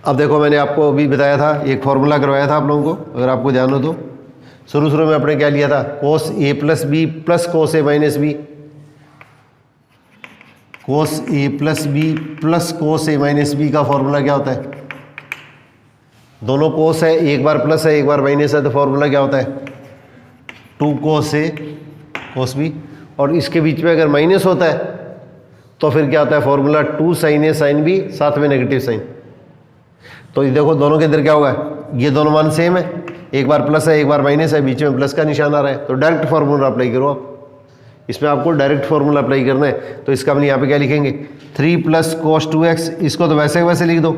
अब देखो मैंने आपको अभी बताया था, एक फॉर्मूला करवाया था आप लोगों को, अगर आपको ध्यान हो तो शुरू में आपने क्या लिया था cos a + b plus cos a - b, cos a + b plus cos a - b का फॉर्मूला क्या होता है, दोनों cos है, एक बार प्लस है एक बार माइनस है, तो फॉर्मूला क्या होता है 2 cos a cos b, और इसके बीच में अगर माइनस होता है तो फिर क्या होता है formula 2 sin a sin b, साथ में नेगेटिव साइन। तो ये देखो दोनों के अंदर क्या होगा, ये दोनों मान सेम है, एक बार प्लस है एक बार माइनस है, बीच में प्लस का निशान आ रहा है, तो डायरेक्ट फार्मूला अप्लाई करो आप, इसमें आपको डायरेक्ट फार्मूला अप्लाई करना है। तो इसका हम यहाँ पे क्या लिखेंगे 3 + cos 2x, इसको तो वैसे वैसे लिख दो,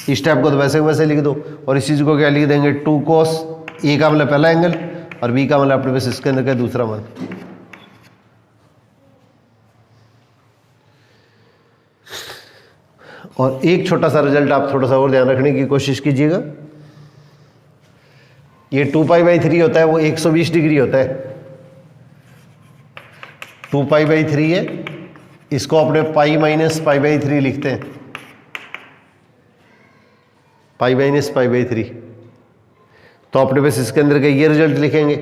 इस टाइप को तो वैसे वैसे लिख दो, और इस चीज़ को क्या लिख देंगे 2 cos a का मतलब पहला एंगल और b का मतलब अपने पास इसके अंदर का दूसरा मान। और एक छोटा सा रिजल्ट आप थोड़ा सा और ध्यान रखने की कोशिश कीजिएगा, ये 2π/3 होता है वो 120 डिग्री होता है, 2π/3 है, इसको अपने π - π/3 लिखते हैं, π - π/3। तो अपने पास इसके अंदर का ये रिजल्ट लिखेंगे।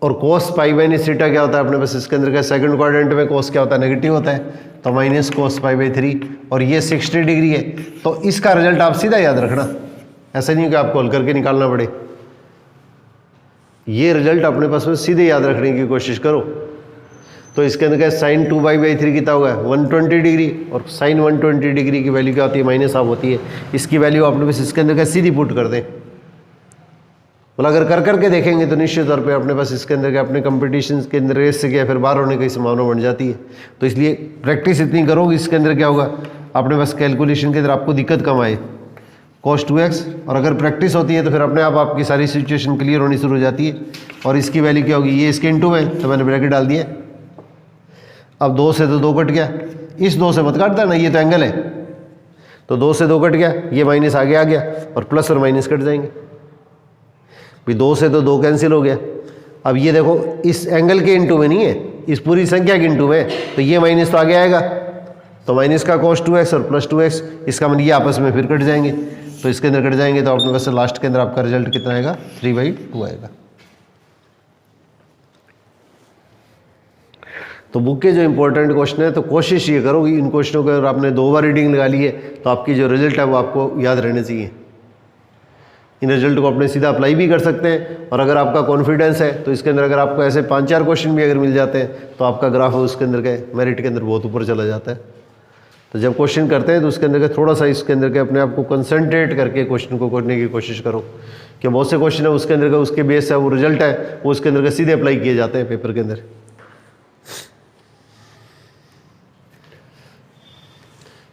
और cos π - θ क्या होता है अपने पास इसके अंदर का सेकंड क्वाड्रेंट में cos क्या होता है नेगेटिव होता है, तो -cos π/3, और ये 60 डिग्री है, तो इसका रिजल्ट आप सीधा याद रखना, ऐसा नहीं कि आपको हल करके निकालना पड़े। ये रिजल्ट अपने पास में सीधे याद रखने की कोशिश करो। तो इसके अंदर क्या साइन 2π/3 कितना होगा 120 डिग्री, और साइन 120 डिग्री की वैल्यू क्या होती है -1/2 होती है। इसकी वैल्यू अपने पास इसके अंदर क्या सीधी पुट कर दें। मतलब अगर कर करके देखेंगे तो निश्चित तौर पे अपने पास इसके अंदर क्या अपने कंपटीशन के अंदर रेस से क्या फिर बाहर होने की संभावना बन जाती है। तो इसलिए प्रैक्टिस इतनी करोगे इसके अंदर क्या होगा अपने पास कैलकुलेशन के अंदर आपको दिक्कत कम आए cos 2x, और अगर प्रैक्टिस होती है तो फिर अपने आप आपकी सारी सिचुएशन क्लियर होनी शुरू हो जाती है। और इसकी वैल्यू क्या होगी, ये इसके इनटू में, तो मैंने ब्रैकेट डाल दिया। अब 2 से तो 2 कट गया, इस 2 से मत काटता ना, ये तो एंगल है, तो 2 से 2 कट गया, ये माइनस आगे आ गया और प्लस और माइनस कट जाएंगे। भी 2 से तो 2 कैंसिल हो गया। अब ये देखो इस एंगल के इनटू में नहीं है, इस पूरी संख्या के इनटू में, तो ये माइनस तो आगे आएगा, तो माइनस का cos 2x और प्लस 2x, इसका मतलब ये आपस में फिर कट जाएंगे। तो इसके अंदर कट जाएंगे तो अपने पास लास्ट के अंदर आपका रिजल्ट कितना आएगा 3/2 आएगा। तो बुक के जो इंपॉर्टेंट क्वेश्चन है तो कोशिश ये करो कि इन क्वेश्चनों को अगर आपने 2 बार रीडिंग लगा ली है तो आपकी जो रिजल्ट है वो आपको याद रहने चाहिए। इन रिजल्ट को अपने सीधा अप्लाई भी कर सकते हैं, और अगर आपका कॉन्फिडेंस है तो इसके अंदर अगर आपको ऐसे 5-4 क्वेश्चन भी अगर मिल जाते हैं तो आपका ग्राफ उसके अंदर के मेरिट के अंदर बहुत ऊपर चला जाता है। तो जब क्वेश्चन करते हैं तो उसके अंदर के थोड़ा सा इसके अंदर के अपने आप को कंसंट्रेट करके क्वेश्चन को करने की कोशिश करो, कि बहुत से क्वेश्चन है उसके अंदर का उसके बेस है वो रिजल्ट है वो उसके अंदर के सीधे अप्लाई किए जाते हैं पेपर के अंदर।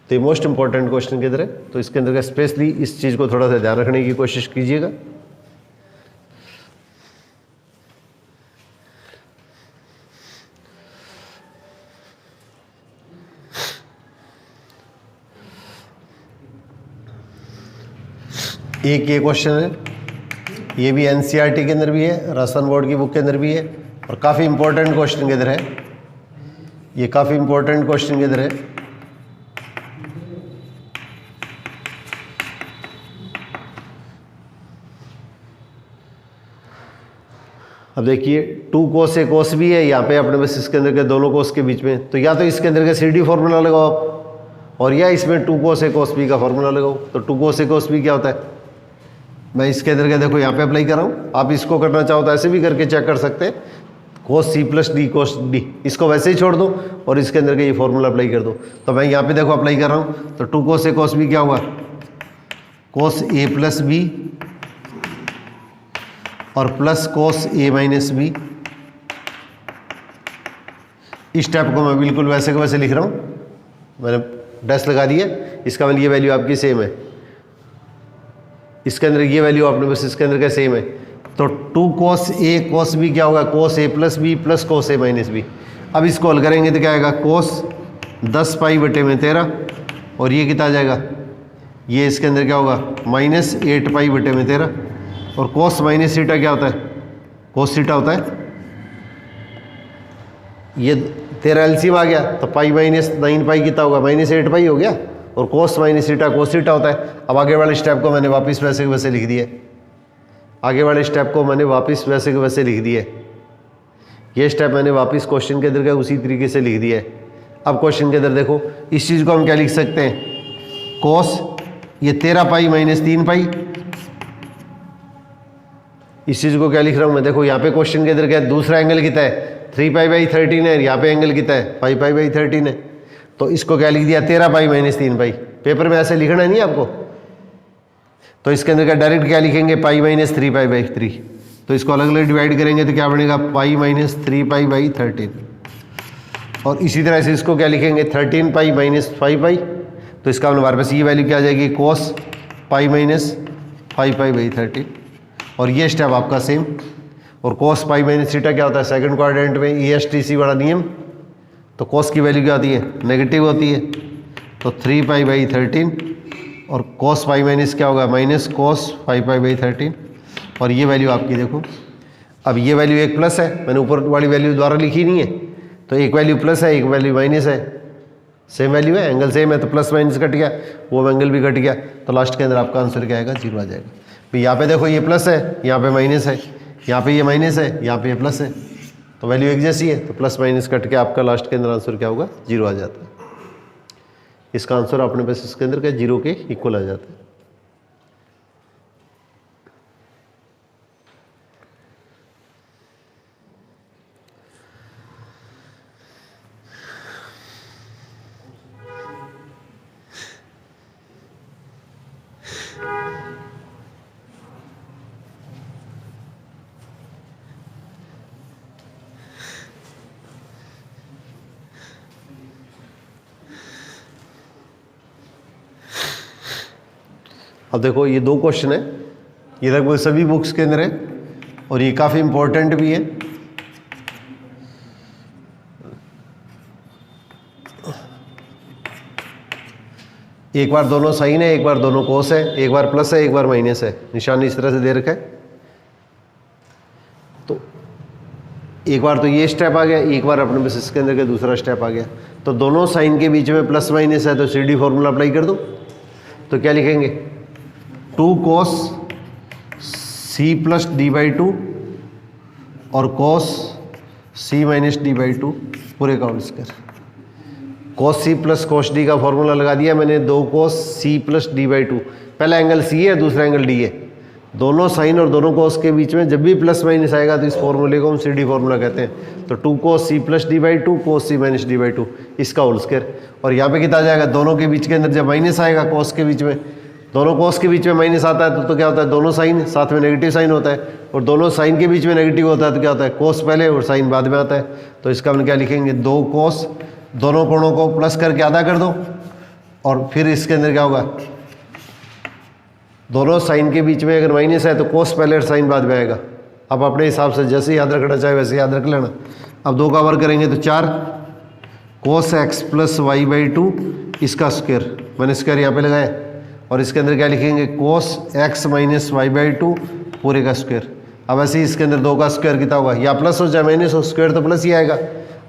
तो ये मोस्ट इंपॉर्टेंट क्वेश्चन के अंदर है, तो इसके अंदर का स्पेशली इस चीज़ को थोड़ा सा ध्यान रखने की कोशिश कीजिएगा। एक ये क्वेश्चन है, ये भी एनसीईआरटी के अंदर भी है, राजस्थान बोर्ड की बुक के अंदर भी है, और काफ़ी इंपॉर्टेंट क्वेश्चन के अंदर है। ये काफ़ी इंपॉर्टेंट क्वेश्चन के अंदर है। अब देखिए 2 cos A cos B है, यहाँ पे अपने बस इसके अंदर के दोनों कोस के बीच में, तो या तो इसके अंदर का CD फॉर्मूला लगाओ आप, और या इसमें 2 cos A cos B का फॉर्मूला लगाओ। तो 2 cos A cos B क्या होता है, मैं इसके अंदर क्या देखो यहाँ पे अप्लाई कर रहा हूँ, आप इसको करना चाहो तो ऐसे भी करके चेक कर सकते हैं, cos C + D cos D, इसको वैसे ही छोड़ दो और इसके अंदर का ये फॉर्मूला अप्लाई कर दो। तो मैं यहाँ पे देखो अप्लाई कर रहा हूँ, तो 2 cos A cos B क्या होगा, cos A + B और प्लस cos A - B। इस स्टेप को मैं बिल्कुल वैसे के वैसे लिख रहा हूँ, मैंने डैश लगा दिया, इसका मतलब ये वैल्यू आपकी सेम है, इसके अंदर ये वैल्यू आपने बस इसके अंदर का सेम है। तो 2 cos A cos B क्या होगा, cos A + B + cos A - B। अब इसको हल करेंगे तो क्या आएगा, cos 10π/13, और ये कितना आ जाएगा, ये इसके अंदर क्या होगा -8π/13, और cos - थीटा क्या होता है, cos थीटा होता है, ये 13 एलसीएम आ गया तो पाई -9π कितना होगा, -8π हो गया, और cos - थीटा cos थीटा होता है। अब आगे वाले स्टेप को मैंने वापस वैसे के वैसे लिख दिया, आगे वाले स्टेप को मैंने वापस वैसे के वैसे लिख दिया, ये स्टेप मैंने वापस क्वेश्चन के अंदर का उसी तरीके से लिख दिया है। अब क्वेश्चन के अंदर देखो इस चीज़ को हम क्या लिख सकते हैं, cos ये 13π - 3π, इस चीज़ को क्या लिख रहा हूँ मैं, देखो यहाँ पे क्वेश्चन के अंदर क्या दूसरा एंगल कितना है 3π/13 है, यहाँ पे एंगल कितना है 5π/13 है, तो इसको क्या लिख दिया 13π - 3π। पेपर में ऐसे लिखना नहीं है आपको, तो इसके अंदर क्या डायरेक्ट क्या लिखेंगे π - 3π/3, तो इसको अलग अलग डिवाइड करेंगे तो क्या बनेगा π - 3π/13, और इसी तरह से इसको क्या लिखेंगे 13π - 5π, तो इसका हमारे पास ये वैल्यू क्या आ जाएगी cos π - 5π/13, और ये स्टेप आपका सेम। और cos π - थीटा क्या होता है, सेकंड क्वाड्रेंट में ESTC वाला नियम, तो cos की वैल्यू क्या होती है, नेगेटिव होती है, तो 3π/13, और cos π- क्या होगा -cos 5π/13, और ये वैल्यू आपकी देखो, अब ये वैल्यू एक प्लस है, मैंने ऊपर वाली वैल्यू द्वारा लिखी नहीं है, तो एक वैल्यू प्लस है एक वैल्यू माइनस है, सेम वैल्यू है, एंगल सेम है, तो प्लस माइनस कट गया, वो एंगल भी कट गया, तो लास्ट के अंदर आपका आंसर क्या आएगा 0 आ जाएगा। तो यहाँ पे देखो ये प्लस है, यहाँ पे माइनस है, यहाँ पे ये माइनस है, यहाँ पे ये प्लस है, तो वैल्यू एक जैसी है, तो प्लस माइनस कट के आपका लास्ट के अंदर आंसर क्या होगा 0 आ जाता है। इसका आंसर अपने पास इसके अंदर क्या 0 के इक्वल आ जाता है। अब देखो ये 2 क्वेश्चन है, ये लगभग सभी बुक्स के अंदर है और ये काफ़ी इंपॉर्टेंट भी है। एक बार दोनों साइन है, एक बार दोनों कोस है, एक बार प्लस है, एक बार माइनस है, निशान इस तरह से दे रखा है। तो एक बार तो ये स्टेप आ गया, एक बार अपने पास इसके अंदर का दूसरा स्टेप आ गया। तो दोनों साइन के बीच में प्लस माइनस है, तो CD फॉर्मूला अप्लाई कर दो। तो क्या लिखेंगे, 2 cos C प्लस D/2 और cos C माइनस D/2 पूरे का whole square. cos C plus cos D का फॉर्मूला लगा दिया मैंने, 2 cos C प्लस D/2। पहला एंगल C है, दूसरा एंगल D है। दोनों साइन और दोनों cos के बीच में जब भी प्लस माइनस आएगा तो इस फॉर्मूले को हम CD फॉर्मूला कहते हैं। तो 2 cos C plus D/2 cos C minus D/2 इसका होल स्क्वायर। और यहाँ पे कितना आ जाएगा, दोनों के बीच के अंदर जब माइनस आएगा cos के बीच में, दोनों cos के बीच में माइनस आता है तो क्या होता है, दोनों साइन साथ में नेगेटिव साइन होता है, और दोनों साइन के बीच में नेगेटिव होता है तो क्या होता है, cos पहले और साइन बाद में आता है। तो इसका हम क्या लिखेंगे, 2 cos, दोनों कोणों को प्लस करके आधा कर दो, और फिर इसके अंदर क्या होगा, दोनों साइन के बीच में अगर माइनस है तो cos पहले और साइन बाद में आएगा। अब अपने हिसाब से जैसे याद रखना चाहे वैसे याद रख लेना। अब 2 का वर्ग करेंगे तो 4 cos x प्लस y/2 इसका स्क्वायर, मैंने स्क्वायर यहाँ पे लगाया, और इसके अंदर क्या लिखेंगे, cos x माइनस y/2 पूरे का स्क्वायर। अब ऐसे ही इसके अंदर 2 का स्क्वायर कितना होगा, या प्लस हो चाहे माइनस हो, स्क्वायर तो प्लस ही आएगा।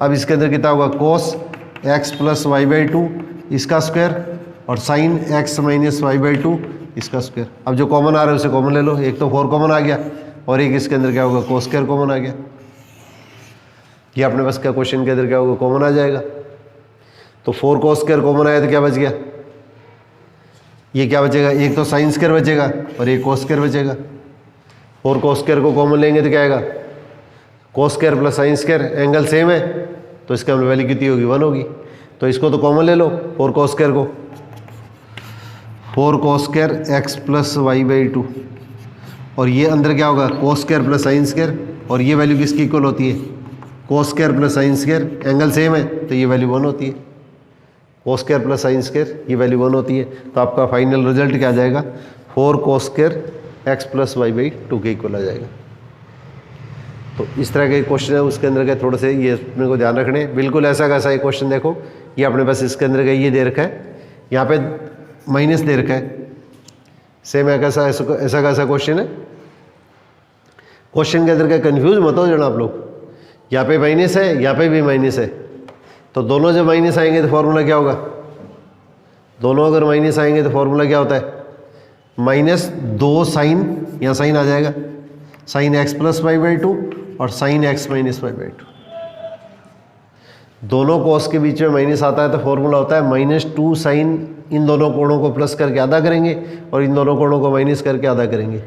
अब इसके अंदर कितना होगा, cos x प्लस y/2 इसका स्क्वायर, और साइन x माइनस y/2 इसका स्क्वायर। अब जो कॉमन आ रहा है उसे कॉमन ले लो, एक तो 4 कॉमन आ गया और एक इसके अंदर क्या होगा, cos स्क्वायर कॉमन आ गया। ये अपने पास क्या क्वेश्चन के अंदर क्या होगा, कॉमन आ जाएगा। तो 4 cos स्क्वायर कॉमन आया तो क्या बच गया, ये क्या बचेगा, एक तो साइन स्क्वायर बचेगा और एक cos स्क्वायर बचेगा। 4 cos स्क्वायर को कॉमन लेंगे तो क्या आएगा, cos square plus sine square, angle same है तो इसका वैल्यू कितनी होगी, 1 होगी। तो इसको तो कॉमन ले लो 4 cos स्क्वायर को, 4 cos square x plus y/2, और ये अंदर क्या होगा, cos square plus sine square, और ये वैल्यू किसकी इक्वल होती है, cos square plus sine square, angle same है तो ये वैल्यू 1 होती है। cos square plus sine square ये वैल्यू 1 होती है। तो आपका फाइनल रिजल्ट क्या आ जाएगा, 4 cos square x plus y/2 के इक्वल आ जाएगा। तो इस तरह के क्वेश्चन है, उसके अंदर के थोड़े से ये अपने को ध्यान रखने। बिल्कुल ऐसा कैसा एक क्वेश्चन देखो, ये अपने पास इसके अंदर का ये दे रखा है, यहाँ पे माइनस दे रखा है, सेम है कैसा, ऐसा कैसा क्वेश्चन है। क्वेश्चन के अंदर का कंफ्यूज मत हो जाना आप लोग, यहाँ पे माइनस है, यहाँ पे भी माइनस है, तो दोनों जब माइनस आएंगे तो फॉर्मूला क्या होगा, दोनों अगर माइनस आएंगे तो फॉर्मूला क्या होता है, -2 साइन, यहाँ साइन आ जाएगा, साइन x प्लस y/2 और साइन x माइनस y/2। दोनों cos के बीच में माइनस आता है तो फॉर्मूला होता है -2 साइन, इन दोनों कोणों को प्लस करके आधा करेंगे और इन दोनों कोणों को माइनस करके आधा करेंगे,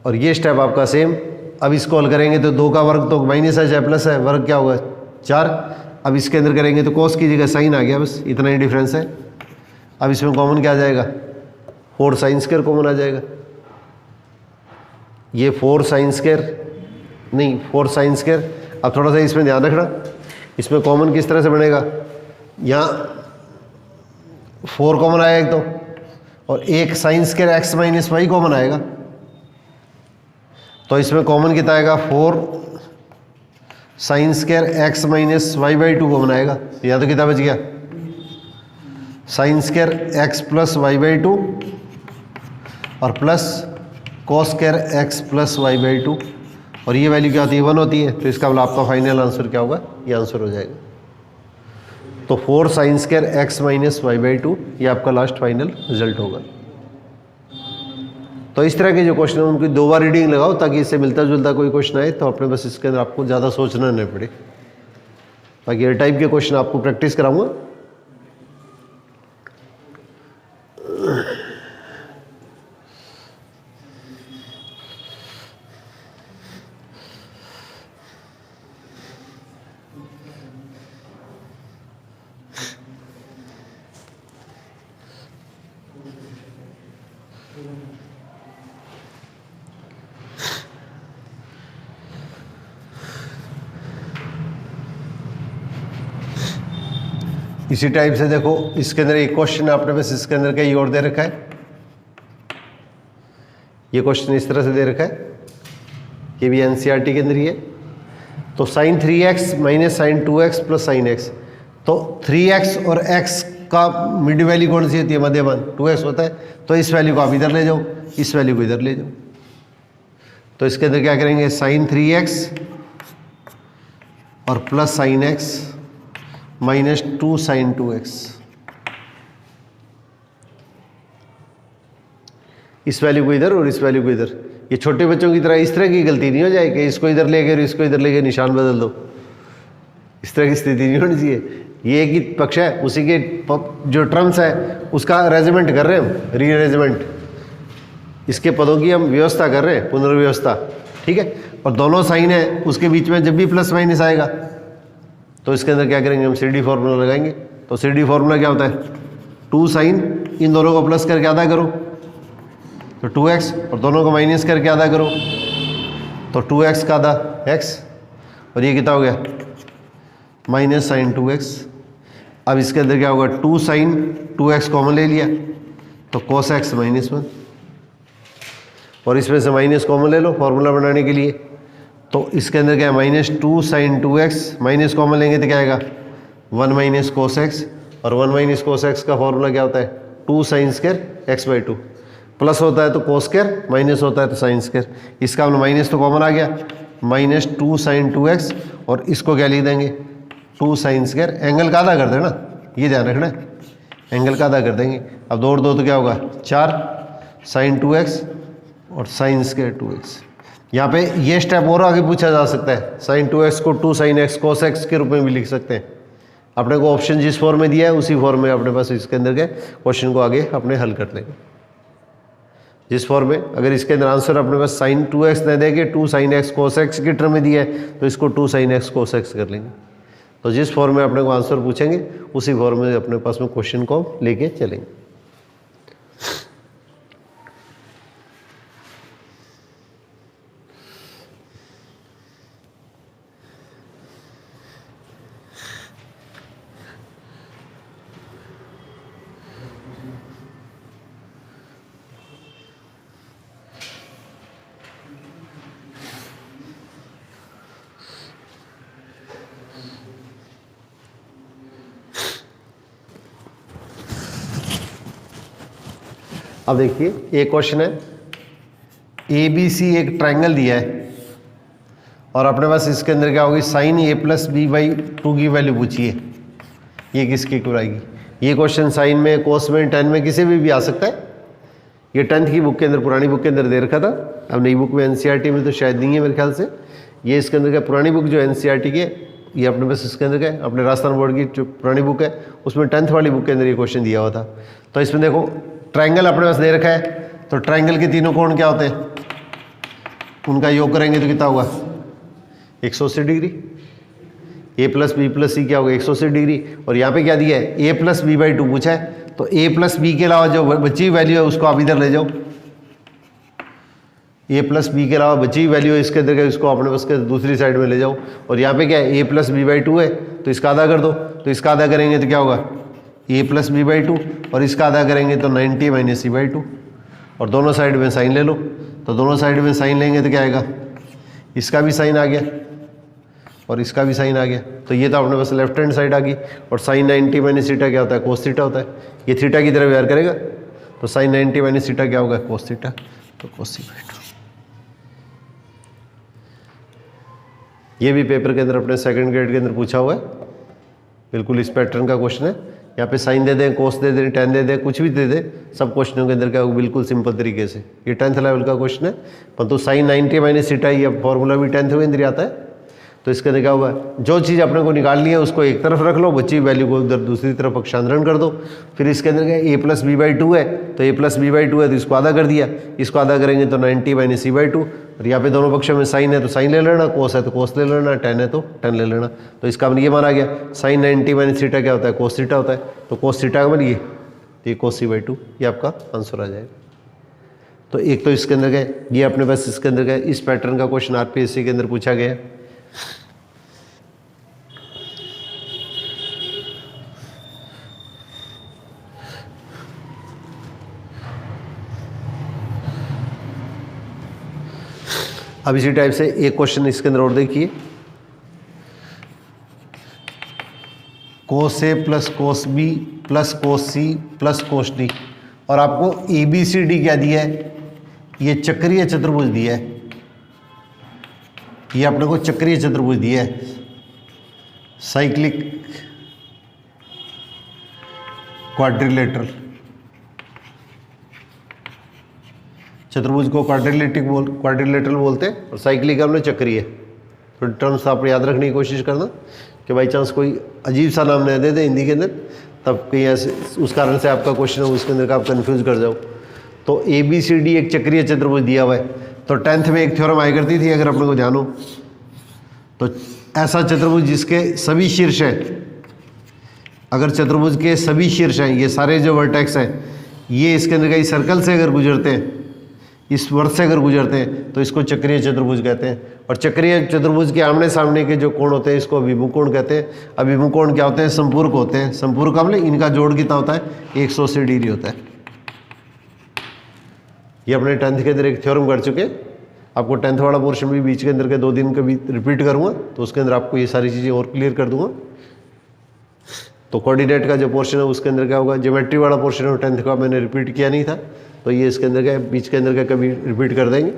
और ये स्टेप आपका सेम। अब इसको हल करेंगे तो 2 का वर्ग तो माइनस है चाहे प्लस है, वर्ग क्या होगा 4। अब इसके अंदर करेंगे तो cos की जगह साइन आ गया, बस इतना ही डिफरेंस है। अब इसमें कॉमन क्या आ जाएगा, 4 साइन स्क्वायर कॉमन आ जाएगा। ये 4 साइन स्क्वायर नहीं, 4 साइन स्क्वायर। अब थोड़ा सा इसमें ध्यान रखना, इसमें कॉमन किस तरह से बनेगा, यहाँ 4 कॉमन आएगा एक तो, और एक sine square x minus Y common आएगा, तो इसमें कॉमन कितना आएगा, 4 sine square x minus y/2 common आएगा। या तो कितना बच गया, sign square x plus y/2 और plus cos square x plus y/2, और ये वैल्यू क्या होती है, 1 होती है। तो इसका मतलब आपका फाइनल आंसर क्या होगा, ये आंसर हो जाएगा। तो 4 sine square x minus y/2 ये आपका लास्ट फाइनल रिजल्ट होगा। तो इस तरह के जो क्वेश्चन है उनकी 2 बार रीडिंग लगाओ, ताकि इससे मिलता जुलता कोई क्वेश्चन आए तो अपने बस इसके अंदर आपको ज़्यादा सोचना नहीं पड़े। बाकी ये टाइप के क्वेश्चन आपको प्रैक्टिस कराऊंगा। इसी टाइप से देखो, इसके अंदर एक क्वेश्चन आपने बस इसके अंदर का ये और दे रखा है, ये क्वेश्चन इस तरह से दे रखा है, ये भी एनसीईआरटी के अंदर ही है। तो sine 3x minus sine 2x plus sine x, तो 3x और x का मिड वैल्यू कौन सी होती है, मध्यमान 2x होता है। तो इस वैल्यू को आप इधर ले जाओ, इस वैल्यू को इधर ले जाओ। तो इसके अंदर क्या करेंगे, साइन 3x और plus sine x minus 2 sine 2x। इस वैल्यू को इधर और इस वैल्यू को इधर। ये छोटे बच्चों की तरह इस तरह की गलती नहीं हो जाए कि इसको इधर ले गए और इसको इधर ले गए, निशान बदल दो। इस तरह की स्थिति नहीं होनी चाहिए। ये एक ही पक्ष है, उसी के जो टर्म्स है उसका अरेंजमेंट कर रहे हैं हम, रीअरेंजमेंट। इसके पदों की हम व्यवस्था कर रहे हैं, पुनर्व्यवस्था, ठीक है। और दोनों साइन है, उसके बीच में जब भी प्लस माइनस आएगा तो इसके अंदर क्या करेंगे, हम CD फॉर्मूला लगाएंगे। तो CD फॉर्मूला क्या होता है, 2 साइन, इन दोनों को प्लस करके आधा करो तो 2x, और दोनों को माइनस करके आधा करो तो 2x का आधा x, और ये कितना हो गया, माइनस साइन 2x। अब इसके अंदर क्या होगा, 2 साइन 2x कॉमन ले लिया तो cos x माइनस 1, और इसमें से माइनस कॉमन ले लो फॉर्मूला बनाने के लिए। तो इसके अंदर क्या है, minus 2 sine 2x, minus common लेंगे तो क्या आएगा, 1 माइनस cos x, और 1 माइनस cos x का फॉर्मूला क्या होता है, 2 साइन स्क्वायर x/2। प्लस होता है तो cos स्क्वायर, माइनस होता है तो साइन स्क्वायर। इसका हम माइनस तो कॉमन आ गया, माइनस 2 साइन 2x, और इसको क्या लिख देंगे, 2 साइन स्क्वायर। एंगल का आधा कर देना, ये ध्यान रखना है, एंगल का आधा कर देंगे। अब 2 और 2 तो क्या होगा, 4 साइन 2x और साइन स्क्वायर 2x। यहाँ पे ये स्टेप और आगे पूछा जा सकता है, साइन 2x को 2 साइन x cos x के रूप में भी लिख सकते हैं। अपने को ऑप्शन जिस फॉर्म में दिया है उसी फॉर्म में अपने पास इसके अंदर के क्वेश्चन को आगे अपने हल कर लेंगे। जिस फॉर्म में, अगर इसके अंदर आंसर अपने पास साइन 2x न देके 2 साइन x cos x के टर्म में दिया है तो इसको 2 साइन x cos x कर लेंगे। तो जिस फॉर्म में अपने को आंसर पूछेंगे उसी फॉर्म में अपने पास में क्वेश्चन को लेके चलेंगे। अब देखिए, एक क्वेश्चन है, ABC एक ट्रायंगल दिया है और अपने पास इसके अंदर क्या होगी, साइन A प्लस B/2 की वैल्यू पूछी है, ये किसके इक्वल आएगी। ये क्वेश्चन साइन में, कोस में, टेन में किसी भी आ सकता है। ये 10th की बुक के अंदर, पुरानी बुक के अंदर दे रखा था। अब नई बुक में एनसीईआरटी में तो शायद नहीं है मेरे ख्याल से। ये इसके अंदर का पुरानी बुक जो एनसीईआरटी की है, ये अपने पास इसके अंदर का है, अपने राजस्थान बोर्ड की जो पुरानी बुक है उसमें 10th वाली बुक के अंदर ये क्वेश्चन दिया हुआ था। तो इसमें देखो, ट्रायंगल अपने पास दे रखा है, तो ट्रायंगल के तीनों कोण क्या होते हैं, उनका योग करेंगे तो कितना होगा, 180 degree. A plus B plus C क्या होगा, 180 डिग्री। और यहाँ पे क्या दिया है, A प्लस B/2 पूछा है, तो A प्लस B के अलावा जो बची वैल्यू है उसको आप इधर ले जाओ। A प्लस B के अलावा बची वैल्यू है इसके अंदर का, इसको अपने पास के दूसरी साइड में ले जाओ। और यहाँ पे क्या है, A प्लस B/2 है, तो इसका आधा कर दो। तो इसका आधा करेंगे तो क्या होगा, A प्लस B/2, और इसका आधा करेंगे तो 90 माइनस C/2। और दोनों साइड में साइन ले लो, तो दोनों साइड में साइन लेंगे तो क्या आएगा, इसका भी साइन आ गया और इसका भी साइन आ गया। तो ये तो अपने पास लेफ्ट हैंड साइड आ गई। और साइन 90 माइनस थीटा क्या होता है, कोस थीटा होता है। ये थीटा की तरह व्यवहार करेगा, तो साइन 90 माइनस थीटा क्या होगा, कोस थीटा, तो कोस C/2। ये भी पेपर के अंदर अपने सेकंड ग्रेड के अंदर पूछा हुआ है, बिल्कुल इस पैटर्न का क्वेश्चन है। यहाँ पे साइन दे दें, कोस दे दें, टेन दे दें, कुछ भी दे दें, सब क्वेश्चनों के अंदर क्या होगा, बिल्कुल सिंपल तरीके से। ये 10th लेवल का क्वेश्चन है, परंतु साइन 90 माइनस थीटा, ये फॉर्मूला भी 10th में अंदर आता है। तो इसके अंदर क्या होगा, जो चीज़ अपने को निकालनी है उसको एक तरफ रख लो, बची वैल्यू को उधर दूसरी तरफ पक्षांतरण कर दो। फिर इसके अंदर क्या, A प्लस B/2 है, तो A प्लस B/2 है तो इसको आधा कर दिया, इसको आधा करेंगे तो 90 माइनस C/2। और यहाँ पे दोनों पक्षों में साइन है तो साइन ले लेना, कोस है तो कोस ले लेना, टेन है तो टेन ले लेना। तो इसका ये माना गया, साइन 90 माइनस थीटा क्या होता है, कोस थीटा होता है। तो कोस थीटा का बनिए, तो ये कोस C/2, ये आपका आंसर आ जाएगा। तो एक तो इसके अंदर गए, ये अपने पास इसके अंदर गए, इस पैटर्न का क्वेश्चन RPSC के अंदर पूछा गया है। अब इसी टाइप से एक क्वेश्चन इसके अंदर और देखिए, cos A plus cos B plus cos C plus cos D, और आपको ए बी सी डी क्या दिया है, ये चक्रीय चतुर्भुज दिया है, ये अपने को चक्रीय चतुर्भुज दिया है, साइक्लिक क्वाड्रिलेटरल चतुर्भुज को क्वाड्रिलेटरल बोलते हैं, और साइक्लिक हमने चक्रीय। तो टर्म्स आप याद रखने की कोशिश करना कि बाई चांस कोई अजीब सा नाम नहीं दे दे हिंदी के अंदर, तब कहीं ऐसे उस कारण से आपका क्वेश्चन हो उसके अंदर का आप कन्फ्यूज कर जाओ। तो ए बी सी डी एक चक्रीय चतुर्भुज दिया हुआ है। तो 10th में एक थ्योरम आया करती थी, अगर अपने को ध्यान हो तो, ऐसा चतुर्भुज जिसके सभी शीर्ष हैं, अगर चतुर्भुज के सभी शीर्ष हैं, ये सारे जो वर्टेक्स हैं, ये इसके अंदर कई सर्कल से अगर गुजरते हैं, इस वर्ष से अगर गुजरते हैं, तो इसको चक्रीय चतुर्भुज कहते हैं। और चक्रीय चतुर्भुज के आमने सामने के जो कोण होते हैं, इसको अभिमुख कोण कहते हैं। अभिमुख कोण क्या होते हैं, संपूरक होते हैं। संपूरक का मतलब इनका जोड़ कितना होता है, 180 डिग्री होता है। ये अपने 10th के अंदर एक थ्योरम कर चुके हैं। आपको 10th वाला पोर्शन भी बीच के अंदर के 2 दिन का भी रिपीट करूँगा, तो उसके अंदर आपको ये सारी चीज़ें और क्लियर कर दूंगा। तो कोऑर्डिनेट का जो पोर्शन है उसके अंदर क्या होगा, ज्योमेट्री वाला पोर्शन है 10th का मैंने रिपीट किया नहीं था, तो ये इसके अंदर का बीच के अंदर का कभी रिपीट कर देंगे।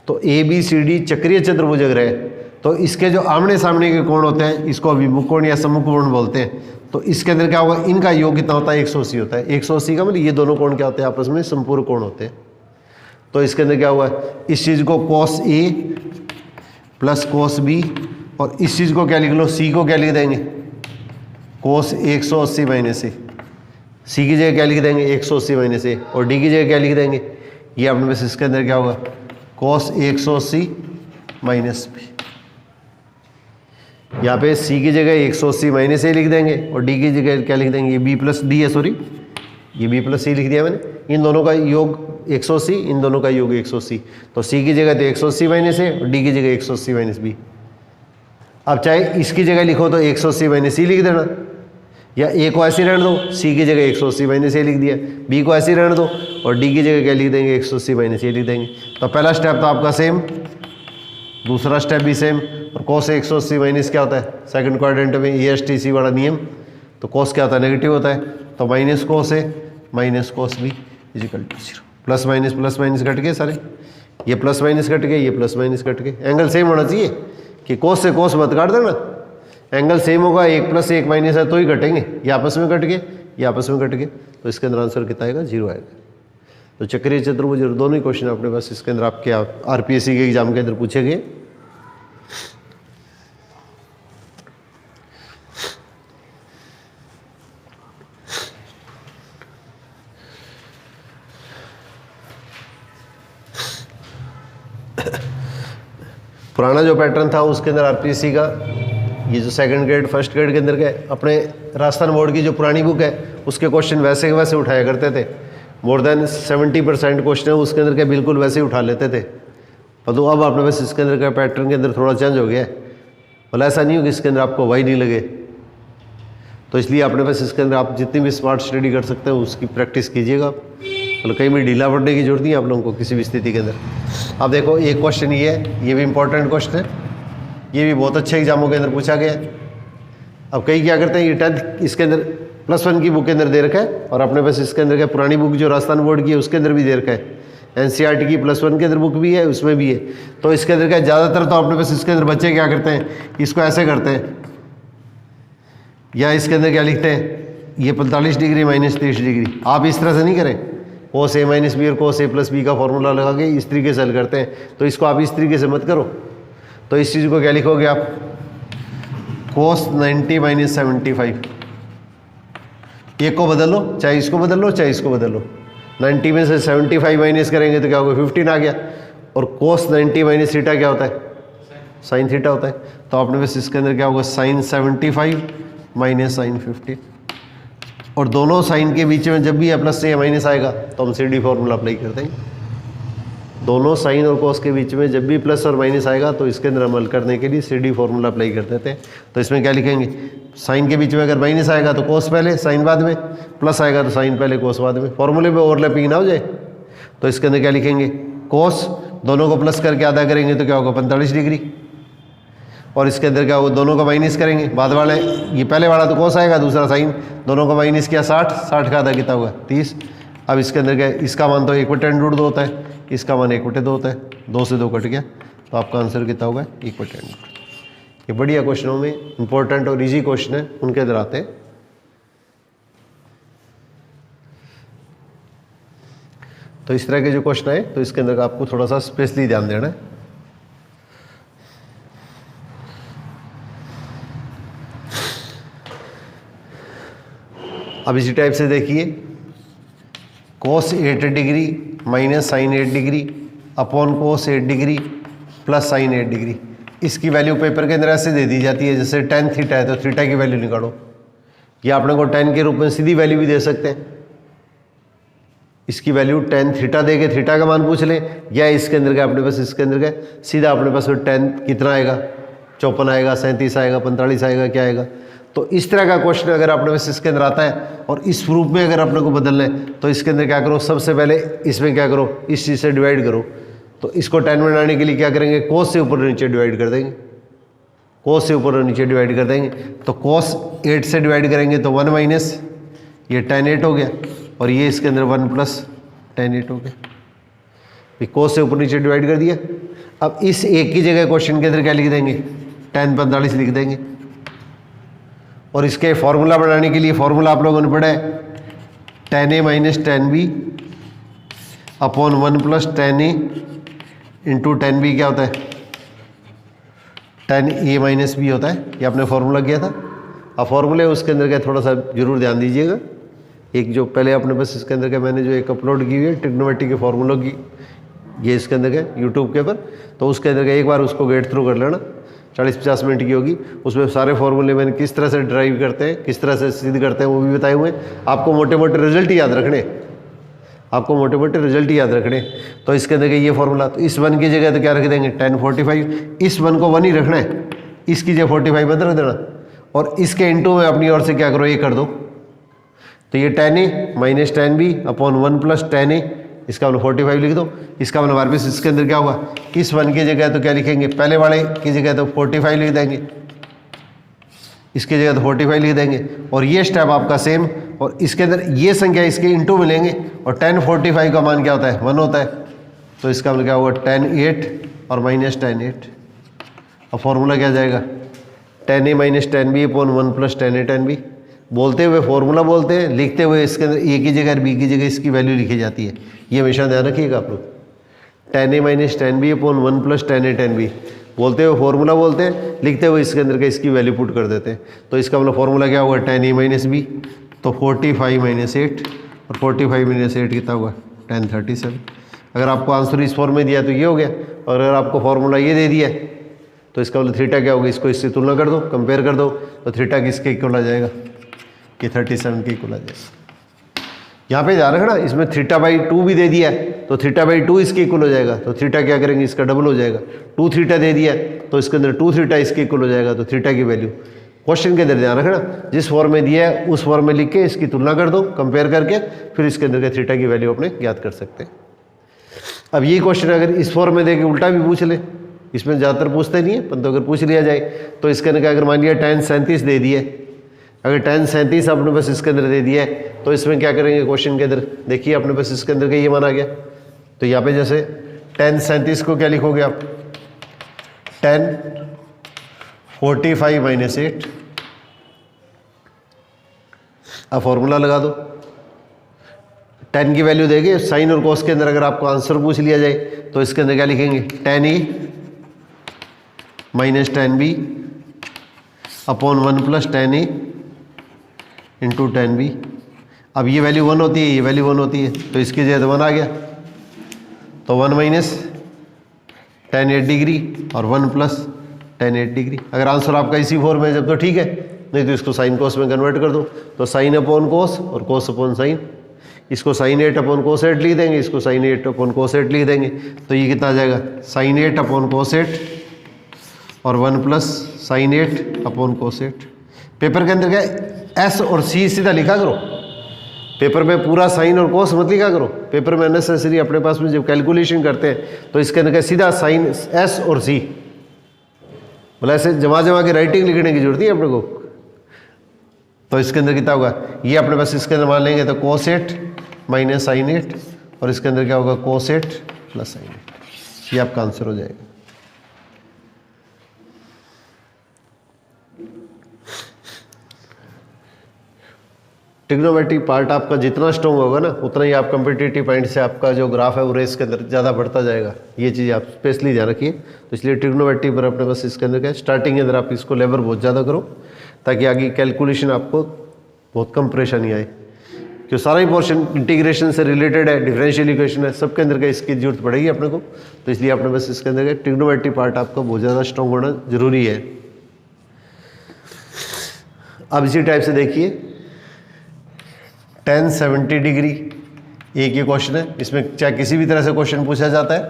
तो ए बी सी डी चक्रीय चतुर्भुज अगर है, तो इसके जो आमने सामने के कोण होते हैं, इसको अभिमुख कोण या सम्मुख कोण बोलते हैं। तो इसके अंदर क्या होगा, इनका योग कितना होता है, 180 होता है। 180 का मतलब ये दोनों कोण क्या होते हैं, आपस में संपूरक कोण होते हैं। तो इसके अंदर क्या हुआ, इस चीज़ को cos A plus cos B, और इस चीज़ को क्या लिख लो, सी को क्या लिख देंगे, कोस 180 माइनस ए। सी की जगह क्या लिख देंगे, 180 माइनस ए, और डी की जगह क्या लिख देंगे, ये अपने पास इसके अंदर क्या होगा, कॉस 180 माइनस बी। यहाँ पे सी की जगह 180 माइनस ए लिख देंगे, और डी की जगह क्या लिख देंगे, ये बी प्लस डी है, सॉरी ये बी प्लस सी लिख दिया मैंने। इन दोनों का योग 180, इन दोनों का योग 180। तो सी की जगह तो 180 माइनस ए, और डी की जगह 180 माइनस बी। अब चाहे इसकी जगह लिखो तो 180 माइनस सी लिख देना, या ए को ऐसे रहने दो, सी की जगह 180 माइनस ए लिख दिया, बी को ऐसे रहने दो, और डी की जगह क्या लिख देंगे, 180 माइनस ए लिख देंगे। तो पहला स्टेप तो आपका सेम, दूसरा स्टेप भी सेम। और कॉस 180 माइनस क्या होता है, सेकंड क्वाड्रेंट में ESTC वाला नियम, तो कॉस क्या होता है, नेगेटिव होता है। तो minus cos A minus cos B equal to 0। Plus minus cut गए सारे, ये प्लस माइनस कट गए, ये प्लस माइनस कट गए। एंगल सेम होना चाहिए कि कॉस से कॉस मत काट देना, एंगल सेम होगा, 1 प्लस 1 माइनस है तो ही कटेंगे, ये आपस में कट गए, ये आपस में कट गए। तो इसके अंदर आंसर कितना आएगा, 0 आएगा। तो चक्रीय चतुर्भुज दोनों ही क्वेश्चन अपने पास इसके अंदर आपके RPSC के एग्जाम के अंदर पूछे गए। पुराना जो पैटर्न था उसके अंदर RPSC का, ये जो सेकंड ग्रेड फर्स्ट ग्रेड के अंदर के अपने राजस्थान बोर्ड की जो पुरानी बुक है उसके क्वेश्चन वैसे के वैसे उठाया करते थे। मोर देन 70% क्वेश्चन है उसके अंदर के बिल्कुल वैसे ही उठा लेते थे। तो अब आपने बस इसके अंदर का पैटर्न के अंदर थोड़ा चेंज हो गया है, मतलब ऐसा नहीं हो कि इसके अंदर आपको वही नहीं लगे। तो इसलिए आपने बस इसके अंदर आप जितनी भी स्मार्ट स्टडी कर सकते हैं उसकी प्रैक्टिस कीजिएगा, मतलब कहीं भी ढीला पड़ने की जरूरत नहीं है आप लोगों को किसी भी स्थिति के अंदर। अब देखो एक क्वेश्चन ये है, ये भी इंपॉर्टेंट क्वेश्चन है, ये भी बहुत अच्छे एग्जामों के अंदर पूछा गया है। अब कई क्या करते हैं, ये 10th इसके अंदर +1 की बुक के अंदर दे रखा है, और अपने पास इसके अंदर क्या पुरानी बुक जो राजस्थान बोर्ड की है उसके अंदर भी दे रखा है। NCERT की +1 के अंदर बुक भी है, उसमें भी है। तो इसके अंदर क्या ज़्यादातर तो अपने पास इसके अंदर बच्चे क्या करते हैं, इसको ऐसे करते हैं, या इसके अंदर क्या लिखते हैं, ये 45 डिग्री माइनस 30 डिग्री। आप इस तरह से नहीं करें, cos A माइनस बी और cos A प्लस बी का फॉर्मूला लगा के इस तरीके से हल करते हैं। तो इसको आप इस तरीके से मत करो। तो इस चीज़ को क्या लिखोगे आप, cos 90 माइनस 75। एक को बदल लो, चाहे इसको बदल लो चाहे इसको बदल लो। 90 में से 75 माइनस करेंगे तो क्या होगा, 15 आ गया। और cos 90 माइनस थीटा क्या होता है, साइन थीटा होता है। तो आपने बस इसके अंदर क्या होगा, साइन 75 माइनस साइन 15। और दोनों साइन के बीच में जब भी प्लस से या माइनस आएगा तो हम CD फॉर्मूला अप्लाई कर देंगे। दोनों साइन और कॉस के बीच में जब भी प्लस और माइनस आएगा तो इसके अंदर अमल करने के लिए CD फॉर्मूला अप्लाई कर देते हैं। तो इसमें क्या लिखेंगे, साइन के बीच में अगर माइनस आएगा तो कॉस पहले साइन बाद में, प्लस आएगा तो साइन पहले कॉस बाद में। फॉर्मूले में ओवरलैपिंग ना हो जाए। तो इसके अंदर क्या लिखेंगे, कॉस दोनों को प्लस करके आधा करेंगे तो क्या होगा 45 डिग्री, और इसके अंदर क्या होगा, दोनों को माइनस करेंगे, बाद वाले ये पहले वाला तो कॉस आएगा, दूसरा साइन, दोनों को माइनस किया 60, 60 का आधा कितना होगा 30। अब इसके अंदर क्या है, इसका मान तो 1/√2 होता है, इसका मान 1/2 होता है, 2 से 2 कट गया, तो आपका आंसर कितना होगा 1/√2। ये बढ़िया क्वेश्चनों में इंपॉर्टेंट और इजी क्वेश्चन है, उनके अंदर आते हैं। तो इस तरह के जो क्वेश्चन आए तो इसके अंदर आपको थोड़ा सा स्पेशली ध्यान देना है। अब इसी टाइप से देखिए, cos 8 degree minus sine 8 degree upon cos 8 degree plus sine 8 degree, इसकी वैल्यू पेपर के अंदर ऐसे दे दी जाती है, जैसे tan थीटा है तो थीटा की वैल्यू निकालो, या अपने को tan के रूप में सीधी वैल्यू भी दे सकते हैं, इसकी वैल्यू tan थीटा दे के थीटा का मान पूछ लें, या इसके अंदर क्या अपने पास, इसके अंदर क्या सीधा अपने पास tan कितना आएगा, 54 आएगा, 37 आएगा, 45 आएगा, क्या आएगा। तो इस तरह का क्वेश्चन अगर अपने पास इसके अंदर आता है और इस रूप में अगर अपने को बदलना है, तो इसके अंदर क्या करो, सबसे पहले इसमें क्या करो, इस चीज़ से डिवाइड करो। तो इसको tan में लाने के लिए क्या करेंगे, cos से ऊपर और नीचे डिवाइड कर देंगे, cos से ऊपर और नीचे डिवाइड कर देंगे। तो cos 8 से डिवाइड करेंगे तो 1 माइनस ये tan 8 हो गया, और ये इसके अंदर 1 प्लस tan 8 हो गया। cos से ऊपर नीचे डिवाइड कर दिया। अब इस एक की जगह क्वेश्चन के अंदर क्या लिख देंगे, tan 45 लिख देंगे, और इसके फॉर्मूला बनाने के लिए फॉर्मूला आप लोगों ने पढ़ा है, tan a minus tan b upon 1 plus tan a into tan b क्या होता है, tan a माइनस b होता है, ये आपने फॉर्मूला किया था। अब फॉर्मूले उसके अंदर क्या थोड़ा सा जरूर ध्यान दीजिएगा, एक जो पहले अपने पास इसके अंदर क्या मैंने जो एक अपलोड की हुई है ट्रिग्नोमेट्री के फॉर्मूलों की, ये इसके अंदर क्या यूट्यूब के ऊपर, तो उसके अंदर क्या एक बार उसको गेट थ्रू कर लेना, 40-50 मिनट की होगी, उसमें सारे फॉर्मूले मैंने किस तरह से ड्राइव करते हैं, किस तरह से सिद्ध करते हैं वो भी बताए हुए हैं। आपको मोटे मोटे रिजल्ट ही याद रखने, आपको मोटे मोटे रिजल्ट ही याद रखने। तो इसके अंदर ये फॉर्मूला, तो इस 1 की जगह तो क्या रख देंगे tan 45, इस 1 को 1 ही रखना है, इसकी जगह 45 मत रख देना, और इसके इंटू में अपनी ओर से क्या करो, ये कर दो। तो ये tan a minus tan b upon 1 plus tan a, इसका मतलब 45 लिख दो। इसका मतलब हमारे पास इसके अंदर क्या होगा, इस 1 की जगह तो क्या लिखेंगे, पहले वाले की जगह तो 45 लिख देंगे, इसकी जगह तो 45 लिख देंगे, और ये स्टेप आपका सेम, और इसके अंदर ये संख्या इसके इंटू में लेंगे, और tan 45 का मान क्या होता है 1 होता है, तो इसका मतलब क्या होगा tan 8 और माइनस tan 8। अब फॉर्मूला क्या जाएगा, tan a minus tan b upon 1 plus tan a tan b। बोलते हुए फॉर्मूला बोलते हैं, लिखते हुए इसके अंदर ए की जगह बी की जगह इसकी वैल्यू लिखी जाती है, ये हमेशा ध्यान रखिएगा आप लोग। tan a minus tan b upon 1 plus tan a tan b, बोलते हुए फॉर्मूला बोलते हैं, लिखते हुए इसके अंदर का इसकी वैल्यू पुट कर देते हैं। तो इसका मतलब फॉर्मूला क्या होगा, tan a माइनस b, तो 45 माइनस 8, और 45 माइनस 8 कितना होगा tan 37। अगर आपको आंसर इस फॉर्म में दिया तो ये हो गया, और अगर आपको फॉर्मूला ये दे दिया है तो इसका मतलब थीटा क्या होगा, इसको इससे तुलना कर दो, कंपेयर कर दो, तो थीटा किसके इक्वल आ जाएगा, कि 37 के इक्वल आ जाएगा। यहाँ पे ध्यान रखना, इसमें θ/2 भी दे दिया है तो θ/2 इसके इक्वल हो जाएगा, तो थीटा क्या करेंगे, इसका डबल हो जाएगा। 2 थीटा दे दिया तो इसके अंदर 2 थीटा इसके इक्वल हो जाएगा, तो थीटा की वैल्यू क्वेश्चन के अंदर ध्यान रखना, जिस फॉर्म में दिया है उस फॉर्म में लिख के इसकी तुलना कर दो, कंपेयर करके फिर इसके अंदर के थीटा की वैल्यू अपने ज्ञात कर सकते हैं। अब ये क्वेश्चन अगर इस फॉर्म में दे के उल्टा भी पूछ ले, इसमें ज़्यादातर पूछते नहीं है, परंतु अगर पूछ लिया जाए तो इसके अंदर अगर मान लिया tan 37 दे दिए, अगर tan 37 अपने पास इसके अंदर दे दिया है तो इसमें क्या करेंगे, क्वेश्चन के अंदर देखिए अपने पास इसके अंदर का ये मान आ गया, तो यहाँ पे जैसे tan 37 को क्या लिखोगे आप, tan 45 माइनस 8। अब फॉर्मूला लगा दो, tan की वैल्यू देंगे, साइन और कॉस के अंदर अगर आपको आंसर पूछ लिया जाए तो इसके अंदर क्या लिखेंगे, tan a minus tan b upon 1 plus tan a into tan b। अब ये वैल्यू 1 होती है, ये वैल्यू 1 होती है, तो इसकी जगह 1 आ गया, तो 1 माइनस tan 8 डिग्री और 1 प्लस tan 8 डिग्री। अगर आंसर आपका इसी फॉर्म में जब तो ठीक है, नहीं तो इसको साइन कोस में कन्वर्ट कर दो, तो साइन अपॉन कोस और कोस अपॉन साइन, इसको साइन 8 अपॉन कोस 8 लिख देंगे, इसको साइन 8 अपॉन कोस 8 लिख देंगे, तो ये कितना आ जाएगा, साइन 8 अपॉन कोस 8 और 1 प्लस साइन 8 अपॉन कोस 8। पेपर के अंदर क्या एस और सी सीधा लिखा करो, पेपर में पूरा साइन और कोस मत लिखा करो, पेपर में अननेसेसरी अपने पास में जब कैलकुलेशन करते हैं तो इसके अंदर सीधा साइन एस और सी, मतलब ऐसे जमा के राइटिंग लिखने की जरूरत है अपने को। तो इसके अंदर कितना होगा, ये अपने पास इसके अंदर मान लेंगे तो कोसेट माइनस साइन 8 और इसके अंदर क्या होगा कोसेट प्लस साइन 8, ये आपका आंसर हो जाएगा। ट्रिग्नोमेट्रिक पार्ट आपका जितना स्ट्रॉन्ग होगा ना उतना ही आप कम्पिटिटिव पॉइंट से आपका जो ग्राफ है वो रेस के अंदर ज़्यादा बढ़ता जाएगा, ये चीज़ आप स्पेशली ध्यान रखिए। तो इसलिए ट्रिग्नोमेट्री पर अपने पास इसके अंदर क्या स्टार्टिंग के अंदर आप इसको लेबर बहुत ज़्यादा करो ताकि आगे कैलकुलेशन आपको बहुत कम परेशानी आए, क्यों सारा ही पोर्शन इंटीग्रेशन से रिलेटेड है, डिफरेंशियल इक्वेशन है, सबके अंदर का इसकी जरूरत पड़ेगी अपने को। तो इसलिए अपने पास इसके अंदर ट्रिग्नोमेट्री पार्ट आपका बहुत ज़्यादा स्ट्रॉन्ग होना जरूरी है। अब इसी टाइप से देखिए tan 70 डिग्री, एक ये क्वेश्चन है, इसमें चाहे किसी भी तरह से क्वेश्चन पूछा जाता है।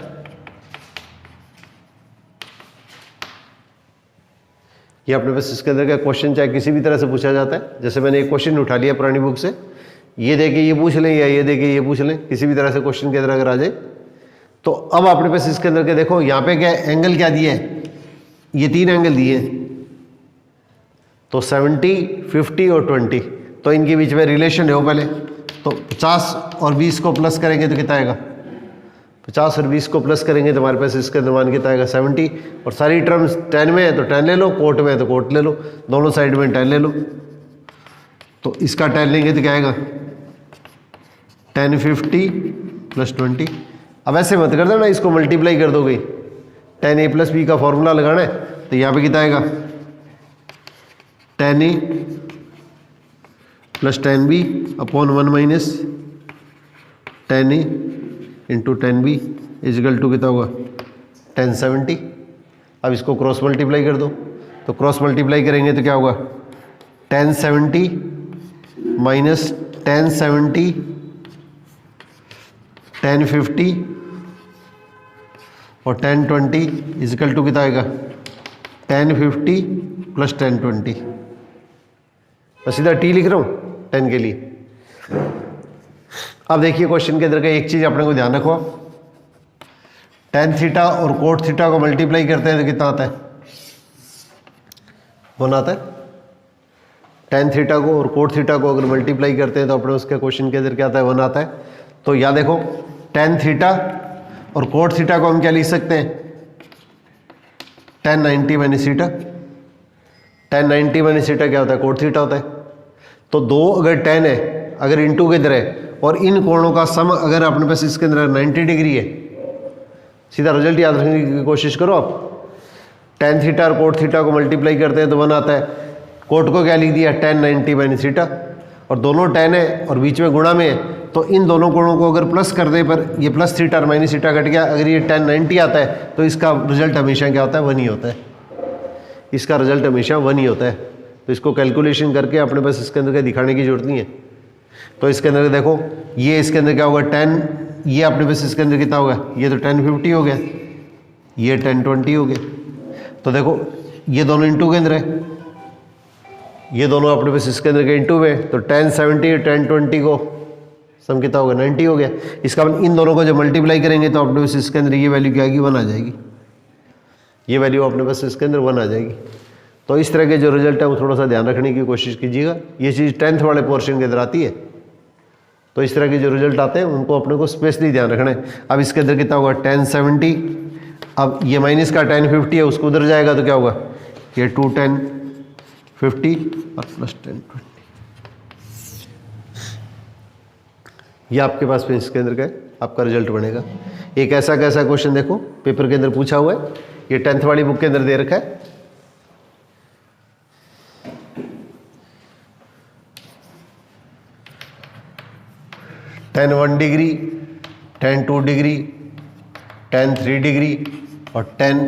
ये अपने पास इसके अंदर का क्वेश्चन चाहे किसी भी तरह से पूछा जाता है। जैसे मैंने एक क्वेश्चन उठा लिया पुरानी बुक से, ये देके ये पूछ लें या ये देके ये पूछ लें, किसी भी तरह से क्वेश्चन के अंदर अगर आ जाए तो अब अपने पास इसके अंदर के देखो यहाँ पे क्या एंगल क्या दिए है, ये 3 एंगल दिए हैं, तो 70, 50 और 20, तो इनके बीच में रिलेशन है वो पहले तो 50 और 20 को प्लस करेंगे तो कितना आएगा, 50 और 20 को प्लस करेंगे तो हमारे पास इसके अंदर मान कितना आएगा 70, और सारी टर्म्स 10 में है तो 10 ले लो, कोट में है तो कोट ले लो, दोनों साइड में 10 ले लो, तो इसका 10 लेंगे तो क्या आएगा 10 50 प्लस 20। अब ऐसे मत कर देना, इसको मल्टीप्लाई कर दोगे, 10a प्लस बी का फॉर्मूला लगाना है तो यहाँ पे कितना आएगा 10a plus 10b upon 1 minus 10a into 10b equal to कितना होगा 1070। अब इसको क्रॉस मल्टीप्लाई कर दो, तो क्रॉस मल्टीप्लाई करेंगे तो क्या होगा 1070 माइनस 1070 1050 और 1020 इजिकल टू कितना आएगा 1050 प्लस 1020। मैं सीधा टी लिख रहा हूँ 10 के लिए। अब देखिए क्वेश्चन के अंदर का एक चीज़ अपने को ध्यान रखो, tan थीटा और कोट थीटा को मल्टीप्लाई करते हैं तो कितना आता है 1 आता है। tan थीटा को और कोट थीटा को अगर मल्टीप्लाई करते हैं तो अपने उसके क्वेश्चन के अंदर क्या आता है 1 आता है। तो यहाँ देखो tan थीटा और कोट थीटा को हम क्या लिख सकते हैं tan 90 minus theta, tan 90 minus theta क्या होता है कोट थीटा होता है। तो 2 अगर tan है अगर इनटू के अंदर है और इन कोणों का सम अगर अपने पास इसके अंदर 90 डिग्री है, सीधा रिजल्ट याद रखने की कोशिश करो आप। tan थीटा और कोट थीटा को मल्टीप्लाई करते हैं तो 1 आता है, कोट को क्या लिख दिया tan 90 माइनस थीटा, और दोनों tan है और बीच में गुणा में है तो इन दोनों कोणों को अगर प्लस कर दे पर ये प्लस थीटा और माइनस थीटा कट गया, अगर ये tan 90 आता है तो इसका रिजल्ट हमेशा क्या होता है 1 ही होता है, इसका रिजल्ट हमेशा 1 ही होता है। तो इसको कैलकुलेशन करके अपने पास इसके अंदर क्या दिखाने की जरूरत नहीं है। तो इसके अंदर देखो ये इसके अंदर क्या होगा 10, ये अपने पास इसके अंदर कितना होगा, ये तो 1050 हो गया, ये 1020 हो गया। तो देखो ये दोनों इंटू के अंदर है, ये दोनों अपने पास इसके अंदर के इंटू में, तो 1070 1020 को सम कितना होगा 90 हो गया। इसका इन दोनों को जब मल्टीप्लाई करेंगे तो अपने पास इसके अंदर ये वैल्यू क्या आएगी 1 आ जाएगी, ये वैल्यू अपने पास इसके अंदर 1 आ जाएगी। तो इस तरह के जो रिजल्ट है वो थोड़ा सा ध्यान रखने की कोशिश कीजिएगा, ये चीज़ 10th वाले पोर्शन के अंदर आती है। तो इस तरह के जो रिजल्ट आते हैं उनको अपने को स्पेशली ध्यान रखना है। अब इसके अंदर कितना होगा 1070, अब ये माइनस का 1050 है उसको उधर जाएगा तो क्या होगा ये 2 1050 और प्लस 1020, ये आपके पास में इसके अंदर का आपका रिजल्ट बनेगा। एक ऐसा कैसा क्वेश्चन देखो पेपर के अंदर पूछा हुआ है, ये 10th वाली बुक के अंदर दे रखा है। tan 1 degree, tan 2 degree, tan 3 degree और tan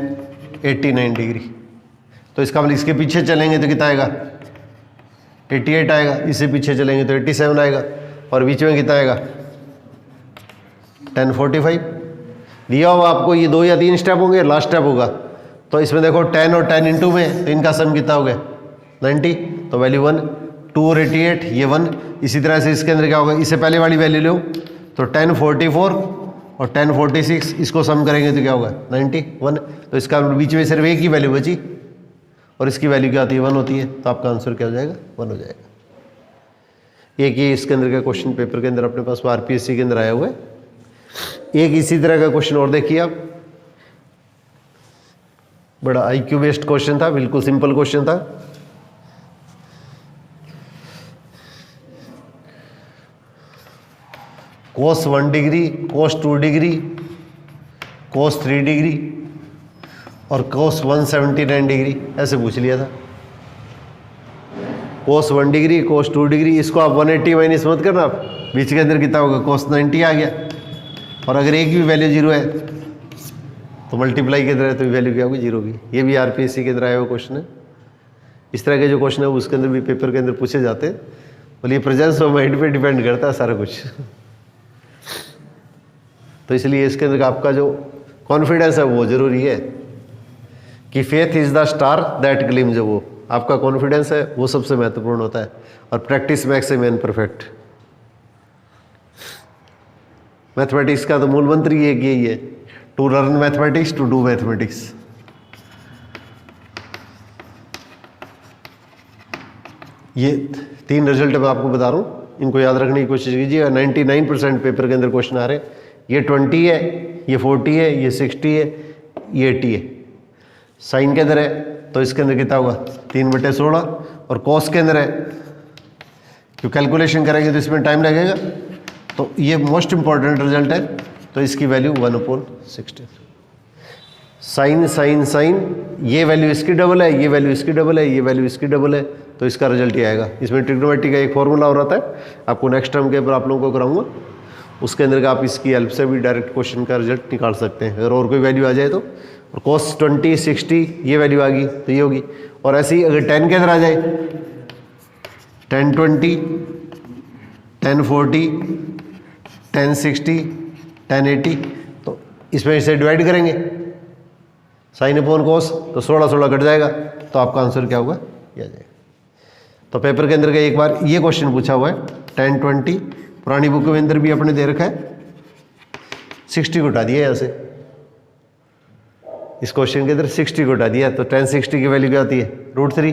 89 डिग्री। तो इसका मतलब इसके पीछे चलेंगे तो कितना आएगा 88 आएगा, इससे पीछे चलेंगे तो 87 आएगा, और बीच में कितना आएगा 1045 दिया हुआ आपको। ये 2 या 3 स्टेप होंगे, लास्ट स्टेप होगा। तो इसमें देखो 10 और 10 इंटू में, तो इनका सम कितना हो गया 90, तो वैल्यू 1, 2 और 88 ये 1। इसी तरह से इसके अंदर क्या होगा, इससे पहले वाली वैल्यू लो तो 1044 और 1046, इसको सम करेंगे तो क्या होगा 91। तो इसका बीच में सिर्फ एक ही वैल्यू बची और इसकी वैल्यू क्या आती है 1 होती है। तो आपका आंसर क्या हो जाएगा 1 हो जाएगा। एक ये इसके अंदर का क्वेश्चन पेपर के अंदर अपने पास आरपीएससी के अंदर आया हुआ है। एक इसी तरह का क्वेश्चन और देखिए आप, बड़ा आईक्यू बेस्ड क्वेश्चन था, बिल्कुल सिंपल क्वेश्चन था। cos 1 degree, cos 2 degree, cos 3 degree और cos 179 डिग्री ऐसे पूछ लिया था। cos 1 डिग्री, cos 2 डिग्री, इसको आप 180 माइनस मत करना, आप बीच के अंदर कितना होगा cos 90 आ गया। और अगर एक भी वैल्यू 0 है तो मल्टीप्लाई के अंदर है तो वैल्यू क्या होगी 0 होगी। ये भी आरपीएससी के अंदर आया हुआ क्वेश्चन है। इस तरह के जो क्वेश्चन है उसके अंदर भी पेपर के अंदर पूछे जाते हैं। बोलिए प्रेजेंस ऑफ माइंड पे डिपेंड करता है सारा कुछ। तो इसलिए इसके अंदर आपका जो कॉन्फिडेंस है वो जरूरी है कि faith is the star that gleam, जो वो आपका कॉन्फिडेंस है वो सबसे महत्वपूर्ण होता है। और practice makes a man perfect. Mathematics का तो मूल मंत्र ही एक यही है, to learn mathematics to do mathematics. ये 3 रिजल्ट मैं आपको बता रहा हूँ, इनको याद रखने की कोशिश कीजिए। 99% पेपर के अंदर क्वेश्चन आ रहे हैं। ये 20 है, ये 40 है, ये 60 है, ये 80 है। साइन के अंदर है तो इसके अंदर कितना होगा 3/16 और कॉस के अंदर है, क्यों कैलकुलेशन करेंगे तो इसमें टाइम लगेगा। तो ये मोस्ट इंपॉर्टेंट रिजल्ट है। तो इसकी वैल्यू 1/16। साइन साइन साइन, ये वैल्यू इसकी डबल है, ये वैल्यू इसकी डबल है, ये वैल्यू इसकी डबल है, तो इसका रिजल्ट ये आएगा। इसमें ट्रिग्नोमेट्री का एक फॉर्मूला और आता है, आपको नेक्स्ट टर्म के ऊपर आप लोगों को कराऊंगा, उसके अंदर का आप इसकी हेल्प से भी डायरेक्ट क्वेश्चन का रिजल्ट निकाल सकते हैं। अगर और कोई वैल्यू आ जाए तो, और cos 20 60 ये वैल्यू आ गई तो ये होगी। और ऐसे ही अगर 10 के अंदर आ जाए 1020 1040 1060 1080, तो इसमें इसे डिवाइड करेंगे साइन अपॉन कॉस, तो 16 कट जाएगा, तो आपका आंसर क्या होगा ये आ जाएगा। तो पेपर के अंदर का एक बार ये क्वेश्चन पूछा हुआ है 1020, पुरानी बुक के अंदर भी अपने दे रखा है 60 को हटा दिया यहाँ से, इस क्वेश्चन के अंदर 60 को हटा दिया, तो 1060 की वैल्यू क्या आती है √3,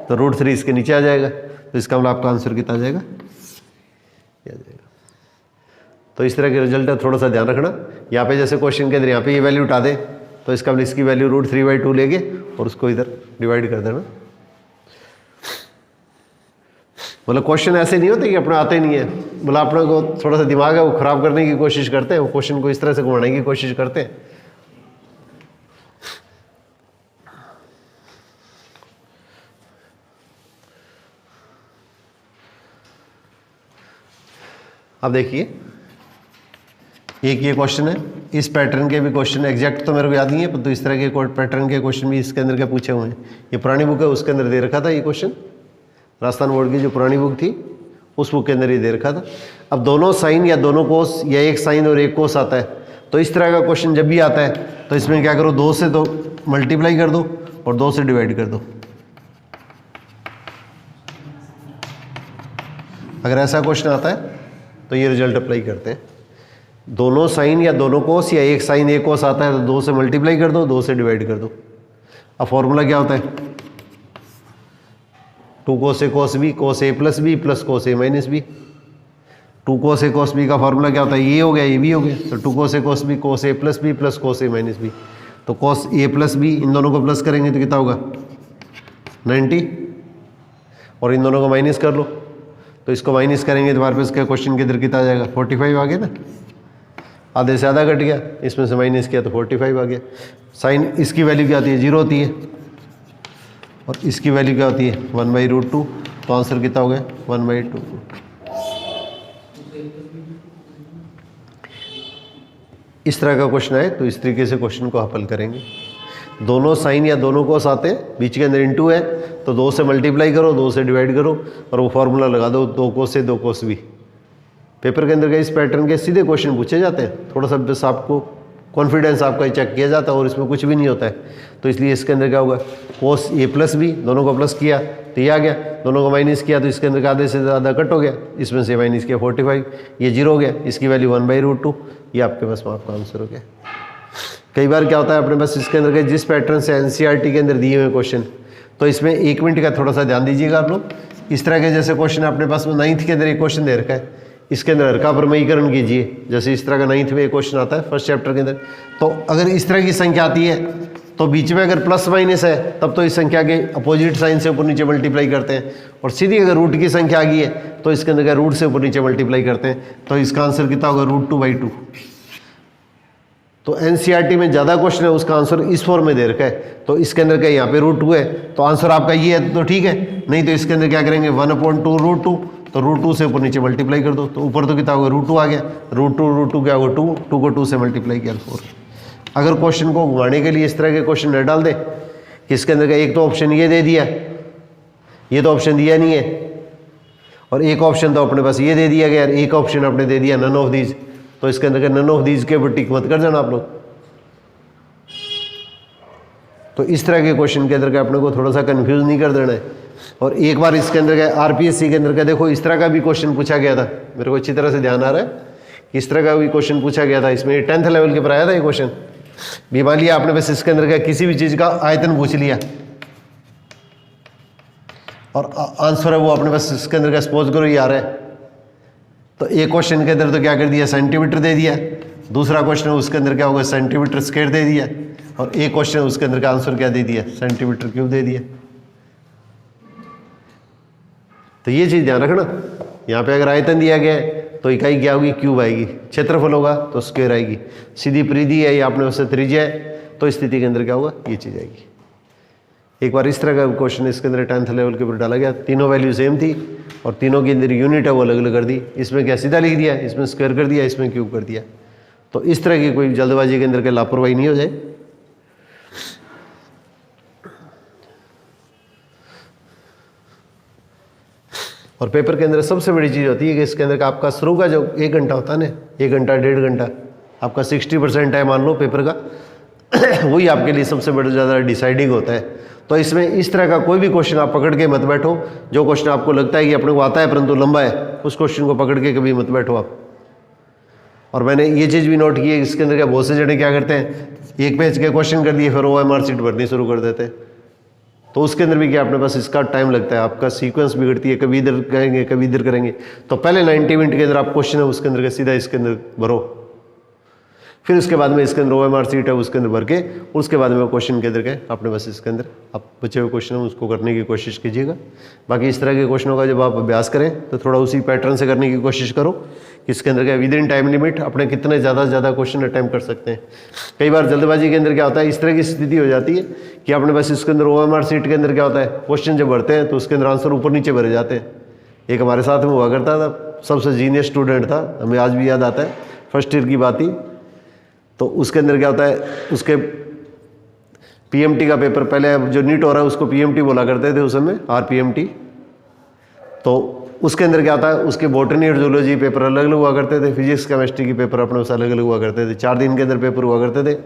तो √3 इसके नीचे आ जाएगा, तो इसका मतलब आपका आंसर कितना आ जाएगा ये आ जाएगा। तो इस तरह के रिजल्ट है, थोड़ा सा ध्यान रखना। यहाँ पे जैसे क्वेश्चन के अंदर यहाँ पे ये वैल्यू उठा दे तो इसका मतलब इसकी वैल्यू √3/2 लेंगे और उसको इधर डिवाइड कर देना। मतलब क्वेश्चन ऐसे नहीं होते कि अपने आते नहीं है, मतलब अपने को थोड़ा सा दिमाग है वो खराब करने की कोशिश करते हैं, वो क्वेश्चन को इस तरह से घुमाने की कोशिश करते हैं। अब देखिए एक ये क्वेश्चन है, इस पैटर्न के भी क्वेश्चन एग्जैक्ट तो मेरे को याद नहीं है, पर तो इस तरह के पैटर्न के क्वेश्चन भी इसके अंदर के पूछे हुए हैं। ये पुरानी बुक है उसके अंदर दे रखा था ये क्वेश्चन, राजस्थान बोर्ड की जो पुरानी बुक थी उस बुक के अंदर ही दे रखा था। अब दोनों साइन या दोनों कोस या एक साइन और एक कोस आता है, तो इस तरह का क्वेश्चन जब भी आता है तो इसमें क्या करो 2 से 2 मल्टीप्लाई कर दो और 2 से डिवाइड कर दो। अगर ऐसा क्वेश्चन आता है तो ये रिजल्ट अप्लाई करते हैं। दोनों साइन या दोनों कोस या एक साइन एक कोस आता है तो 2 से मल्टीप्लाई कर दो, 2 से डिवाइड कर दो। अब फॉर्मूला क्या होता है 2 cos A cos B cos A plus B plus cos A minus B. 2 cos A cos B का फॉर्मूला क्या होता है, ये हो गया ये भी हो गया, तो 2 cos A cos B cos A plus B plus cos A minus B. तो cos A प्लस बी इन दोनों को प्लस करेंगे तो कितना होगा 90, और इन दोनों को माइनस कर लो, तो इसको माइनस करेंगे तो हमारे पास क्या क्वेश्चन के इधर कितना आ जाएगा 45 आ गया ना, आधे से आधा कट गया, इसमें से माइनस किया तो 45 आ गया। साइन इसकी वैल्यू क्या आती है 0 होती है और इसकी वैल्यू क्या होती है 1/√2, तो आंसर कितना हो गया 1/2। इस तरह का क्वेश्चन आए तो इस तरीके से क्वेश्चन को हल करेंगे। दोनों साइन या दोनों कोस आते हैं, बीच के अंदर इनटू है तो 2 से मल्टीप्लाई करो, 2 से डिवाइड करो और वो फॉर्मूला लगा दो 2 cos A 2 cos B। Paper के अंदर के इस पैटर्न के सीधे क्वेश्चन पूछे जाते हैं, थोड़ा सा बस आपको कॉन्फिडेंस आपका चेक किया जाता है और इसमें कुछ भी नहीं होता है। तो इसलिए इसके अंदर क्या होगा, कोस ए प्लस बी, दोनों को प्लस किया तो ये आ गया, दोनों को माइनस किया तो इसके अंदर का आधे से ज़्यादा कट हो गया, इसमें से माइनस किया 45, ये 0 हो गया, इसकी वैल्यू 1/√2, ये आपके पास में आपका आंसर हो गया। कई बार क्या होता है अपने पास इसके अंदर के जिस पैटर्न से एनसीईआरटी के अंदर दिए हुए क्वेश्चन, तो इसमें 1 मिनट का थोड़ा सा ध्यान दीजिएगा आप लोग। इस तरह के जैसे क्वेश्चन अपने पास में 9th के अंदर एक क्वेश्चन दे रखा है, इसके अंदर हर का प्रमेयीकरण कीजिए, जैसे इस तरह का 9th में एक क्वेश्चन आता है फर्स्ट चैप्टर के अंदर। तो अगर इस तरह की संख्या आती है तो बीच में अगर प्लस माइनस है तब तो इस संख्या के अपोजिट साइन से ऊपर नीचे मल्टीप्लाई करते हैं, और सीधी अगर रूट की संख्या आ गई है तो इसके अंदर क्या रूट से ऊपर नीचे मल्टीप्लाई करते हैं, तो इसका आंसर कितना होगा, √2/2। तो एनसीईआरटी में ज़्यादा क्वेश्चन है उसका आंसर इस फॉर्म में दे रखा है, तो इसके अंदर क्या यहाँ पे √2 है तो आंसर आपका ये है तो ठीक है, नहीं तो इसके अंदर क्या करेंगे 1/2√2, तो √2 से ऊपर नीचे मल्टीप्लाई कर दो, तो ऊपर तो कितना होगा √2 आ गया, √2 क्या होगा 2, 2 को 2 से मल्टीप्लाई किया 4। अगर क्वेश्चन को घुमाने के लिए इस तरह के क्वेश्चन न डाल दे कि इसके अंदर का एक तो ऑप्शन ये दे दिया, ये तो ऑप्शन दिया नहीं है, और एक ऑप्शन तो अपने पास ये दे दिया गया, एक ऑप्शन आपने दे दिया नन ऑफ दीज, तो इसके अंदर का नन ऑफ दीज के ऊपर टिक मत कर जाना आप लोग। तो इस तरह के क्वेश्चन के अंदर का अपने को थोड़ा सा कंफ्यूज नहीं कर देना है। और एक बार इसके अंदर का आरपीएससी के अंदर का देखो इस तरह का भी क्वेश्चन पूछा गया था, मेरे को अच्छी तरह से ध्यान आ रहा है कि इस तरह का भी क्वेश्चन पूछा गया था, इसमें 10th लेवल के पर आया था ये क्वेश्चन। भी मान लिया आपने बस इसके अंदर का किसी भी चीज़ का आयतन पूछ लिया और आंसर है वो अपने पास इसके अंदर का सपोज करो ये आ रहा है, तो एक क्वेश्चन के अंदर तो क्या कर दिया सेंटीमीटर दे दिया, दूसरा क्वेश्चन उसके अंदर क्या होगा सेंटीमीटर स्क्वायर दे दिया, और एक क्वेश्चन उसके अंदर का आंसर क्या दे दिया सेंटीमीटर क्यूब दे दिया। तो ये चीज़ ध्यान रखना, यहाँ पे अगर आयतन दिया गया है तो इकाई क्या होगी क्यूब आएगी, क्षेत्रफल होगा तो स्क्वायर आएगी, सीधी परिधि है या आपने उससे त्रिज्या है तो इस स्थिति के अंदर क्या होगा ये चीज़ आएगी। एक बार इस तरह का क्वेश्चन इसके अंदर 10th लेवल के ऊपर डाला गया, तीनों वैल्यू सेम थी और तीनों की अंदर यूनिट है वो अलग अलग कर दी, इसमें क्या सीधा लिख दिया, इसमें स्क्वायर कर दिया, इसमें क्यूब कर दिया। तो इस तरह की कोई जल्दबाजी के अंदर के लापरवाही नहीं हो जाए। और पेपर के अंदर सबसे बड़ी चीज़ होती है कि इसके अंदर का आपका शुरू का जो 1 घंटा होता है ना, 1 घंटा 1.5 घंटा आपका 60% टाइम मान लो पेपर का वही आपके लिए सबसे बड़ा ज़्यादा डिसाइडिंग होता है। तो इसमें इस तरह का कोई भी क्वेश्चन आप पकड़ के मत बैठो, जो क्वेश्चन आपको लगता है कि अपने को आता है परंतु लंबा है, उस क्वेश्चन को पकड़ के कभी मत बैठो आप। और मैंने ये चीज़ भी नोट की है, इसके अंदर क्या बहुत से जने क्या करते हैं, एक पेज के क्वेश्चन कर दिए फिर OMR शीट भरनी शुरू कर देते हैं, तो उसके अंदर भी क्या अपने पास इसका टाइम लगता है, आपका सीक्वेंस बिगड़ती है, कभी इधर करेंगे कभी इधर करेंगे। तो पहले 90 मिनट के अंदर आप क्वेश्चन है उसके अंदर का सीधा इसके अंदर भरो, फिर उसके बाद में इसके अंदर OMR शीट है उसके अंदर भर के उसके बाद में क्वेश्चन के अंदर के अपने बस इसके अंदर आप बचे हुए क्वेश्चन है उसको करने की कोशिश कीजिएगा। बाकी इस तरह के क्वेश्चनों का जब आप अभ्यास करें तो थोड़ा उसी पैटर्न से करने की कोशिश करो कि इसके अंदर क्या विद इन टाइम लिमिट अपने कितने ज़्यादा से ज़्यादा क्वेश्चन अटैम्प्ट कर सकते हैं। कई बार जल्दबाजी के अंदर क्या होता है, इस तरह की स्थिति हो जाती है कि अपने पास इसके अंदर OMR शीट के अंदर क्या होता है, क्वेश्चन जब भरते हैं तो उसके अंदर आंसर ऊपर नीचे भरे जाते हैं। एक हमारे साथ में हुआ करता था, सबसे जीनियर स्टूडेंट था, हमें आज भी याद आता है, फर्स्ट ईयर की बात ही। तो उसके अंदर क्या होता है, उसके PMT का पेपर, पहले जो नीट हो रहा है उसको PMT बोला करते थे उस समय, RPMT। तो उसके अंदर क्या होता है, उसके बॉटनी और जूलॉजी पेपर अलग अलग हुआ करते थे, फिजिक्स केमिस्ट्री की पेपर अपने उस अलग अलग हुआ करते थे, 4 दिन के अंदर पेपर हुआ करते थे।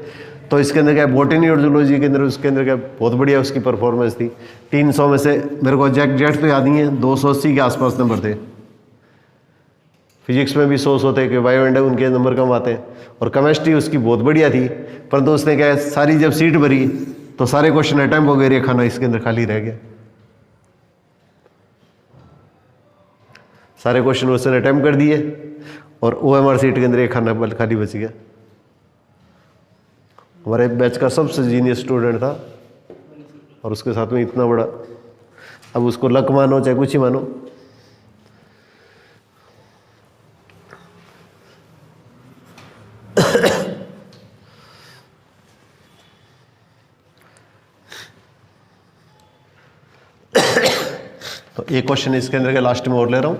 तो इसके अंदर क्या बॉटनी और जूलॉजी के अंदर उसके अंदर क्या बहुत बढ़िया उसकी परफॉर्मेंस थी। 300 में से मेरे को एग्जैक्ट तो याद नहीं है, 280 के आसपास नंबर थे। फिजिक्स में भी 100 थे कि बायो एंड उनके नंबर कम आते हैं, और केमिस्ट्री उसकी बहुत बढ़िया थी, परंतु उसने क्या सारी जब सीट भरी तो सारे क्वेश्चन अटैम्प्ट हो गए, खाना इसके अंदर खाली रह गया, सारे क्वेश्चन उसने अटैम्प्ट कर दिए और OMR शीट के अंदर एक खाना खाली बच गया। हमारे बैच का सबसे जीनियर स्टूडेंट था और उसके साथ में इतना बड़ा, अब उसको लक मानो चाहे कुछ ही मानो। तो एक क्वेश्चन इसके अंदर के लास्ट में और ले रहा हूं।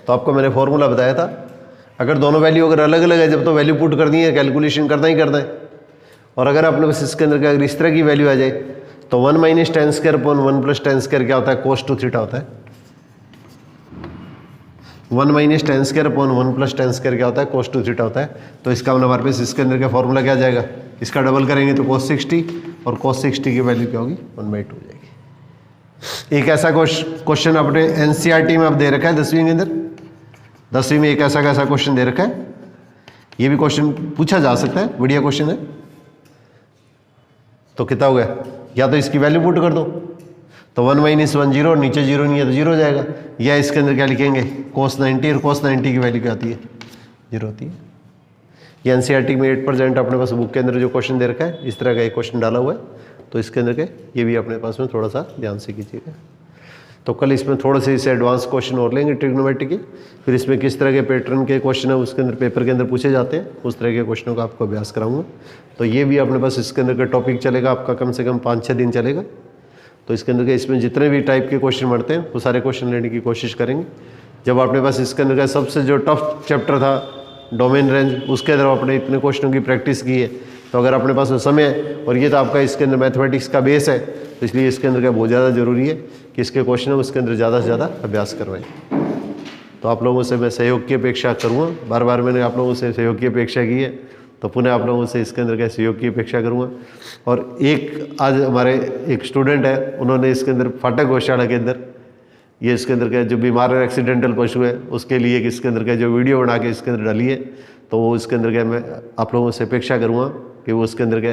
तो आपको मैंने फॉर्मूला बताया था, अगर दोनों वैल्यू अगर अलग अलग है जब तो वैल्यू पुट करनी है, कैलकुलेशन करना ही करना है। और अगर अपने पास इसके अंदर का अगर इस तरह की वैल्यू आ जाए तो 1 minus ten square upon 1 plus ten square क्या होता है, कोस टू थीटा होता है। 1 minus ten square upon 1 plus ten square क्या होता है, कोस टू थीटा होता है। तो इसका मतलब हमारे पास इसके अंदर का फॉर्मूला क्या आ जाएगा, इसका डबल करेंगे तो cos 60 और cos 60 की वैल्यू क्या होगी 1/2 हो जाएगी। एक ऐसा क्वेश्चन अपने एनसीईआरटी में अब दे रखा है 10वीं के अंदर, 10वीं में एक ऐसा क्वेश्चन दे रखा है, ये भी क्वेश्चन पूछा जा सकता है, बढ़िया क्वेश्चन है। तो कितना हो गया, या तो इसकी वैल्यू पुट कर दो तो 1 माइनस 1 0 और नीचे 0 नहीं है तो 0 हो जाएगा, या इसके अंदर क्या लिखेंगे cos 90 और cos 90 की वैल्यू क्या आती है 0 होती है। ये एनसीईआरटी में 8% अपने पास बुक के अंदर जो क्वेश्चन दे रखा है, इस तरह का एक क्वेश्चन डाला हुआ है, तो इसके अंदर के ये भी अपने पास में थोड़ा सा ध्यान से कीजिएगा। तो कल इसमें थोड़े से इसे एडवांस क्वेश्चन और लेंगे ट्रिग्नोमेट्री के, फिर इसमें किस तरह के पैटर्न के क्वेश्चन है उसके अंदर पेपर के अंदर पूछे जाते हैं, उस तरह के क्वेश्चनों का आपको अभ्यास कराऊंगा। तो ये भी अपने पास इसके अंदर का टॉपिक चलेगा आपका कम से कम 5-6 दिन चलेगा। तो इसके अंदर के इसमें जितने भी टाइप के क्वेश्चन बढ़ते हैं वो सारे क्वेश्चन लेने की कोशिश करेंगे। जब अपने पास इसके अंदर का सबसे जो टफ चैप्टर था डोमेन रेंज, उसके अंदर आपने इतने क्वेश्चनों की प्रैक्टिस की है, तो अगर अपने पास समय है और ये तो आपका इसके अंदर मैथमेटिक्स का बेस है, तो इसलिए इसके अंदर का बहुत ज़्यादा ज़रूरी है कि इसके क्वेश्चन है उसके अंदर ज़्यादा से ज़्यादा अभ्यास करवाएं। तो आप लोगों से मैं सहयोग की अपेक्षा करूँगा, बार बार मैंने आप लोगों से सहयोग की अपेक्षा की है, तो पुनः आप लोगों से इसके अंदर का सहयोग की अपेक्षा करूँगा। और एक आज हमारे एक स्टूडेंट है, उन्होंने इसके अंदर फाटक गौशाला के अंदर ये इसके अंदर का जो बीमार और एक्सीडेंटल पशु है उसके लिए एक इसके अंदर का जो वीडियो बना के इसके अंदर डाली है, तो वो इसके अंदर का मैं आप लोगों से अपेक्षा करूँगा कि वो उसके अंदर का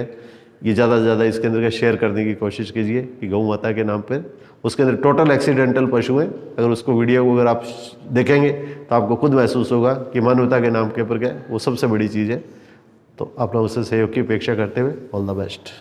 ये ज़्यादा से ज़्यादा इसके अंदर का शेयर करने की कोशिश कीजिए कि गौ माता के नाम पर उसके अंदर टोटल एक्सीडेंटल पशु है, अगर उसको वीडियो को अगर आप देखेंगे तो आपको खुद महसूस होगा कि मानवता के नाम के ऊपर क्या वो सबसे बड़ी चीज़ है। तो आप लोगों से सहयोग की अपेक्षा करते हुए ऑल द बेस्ट।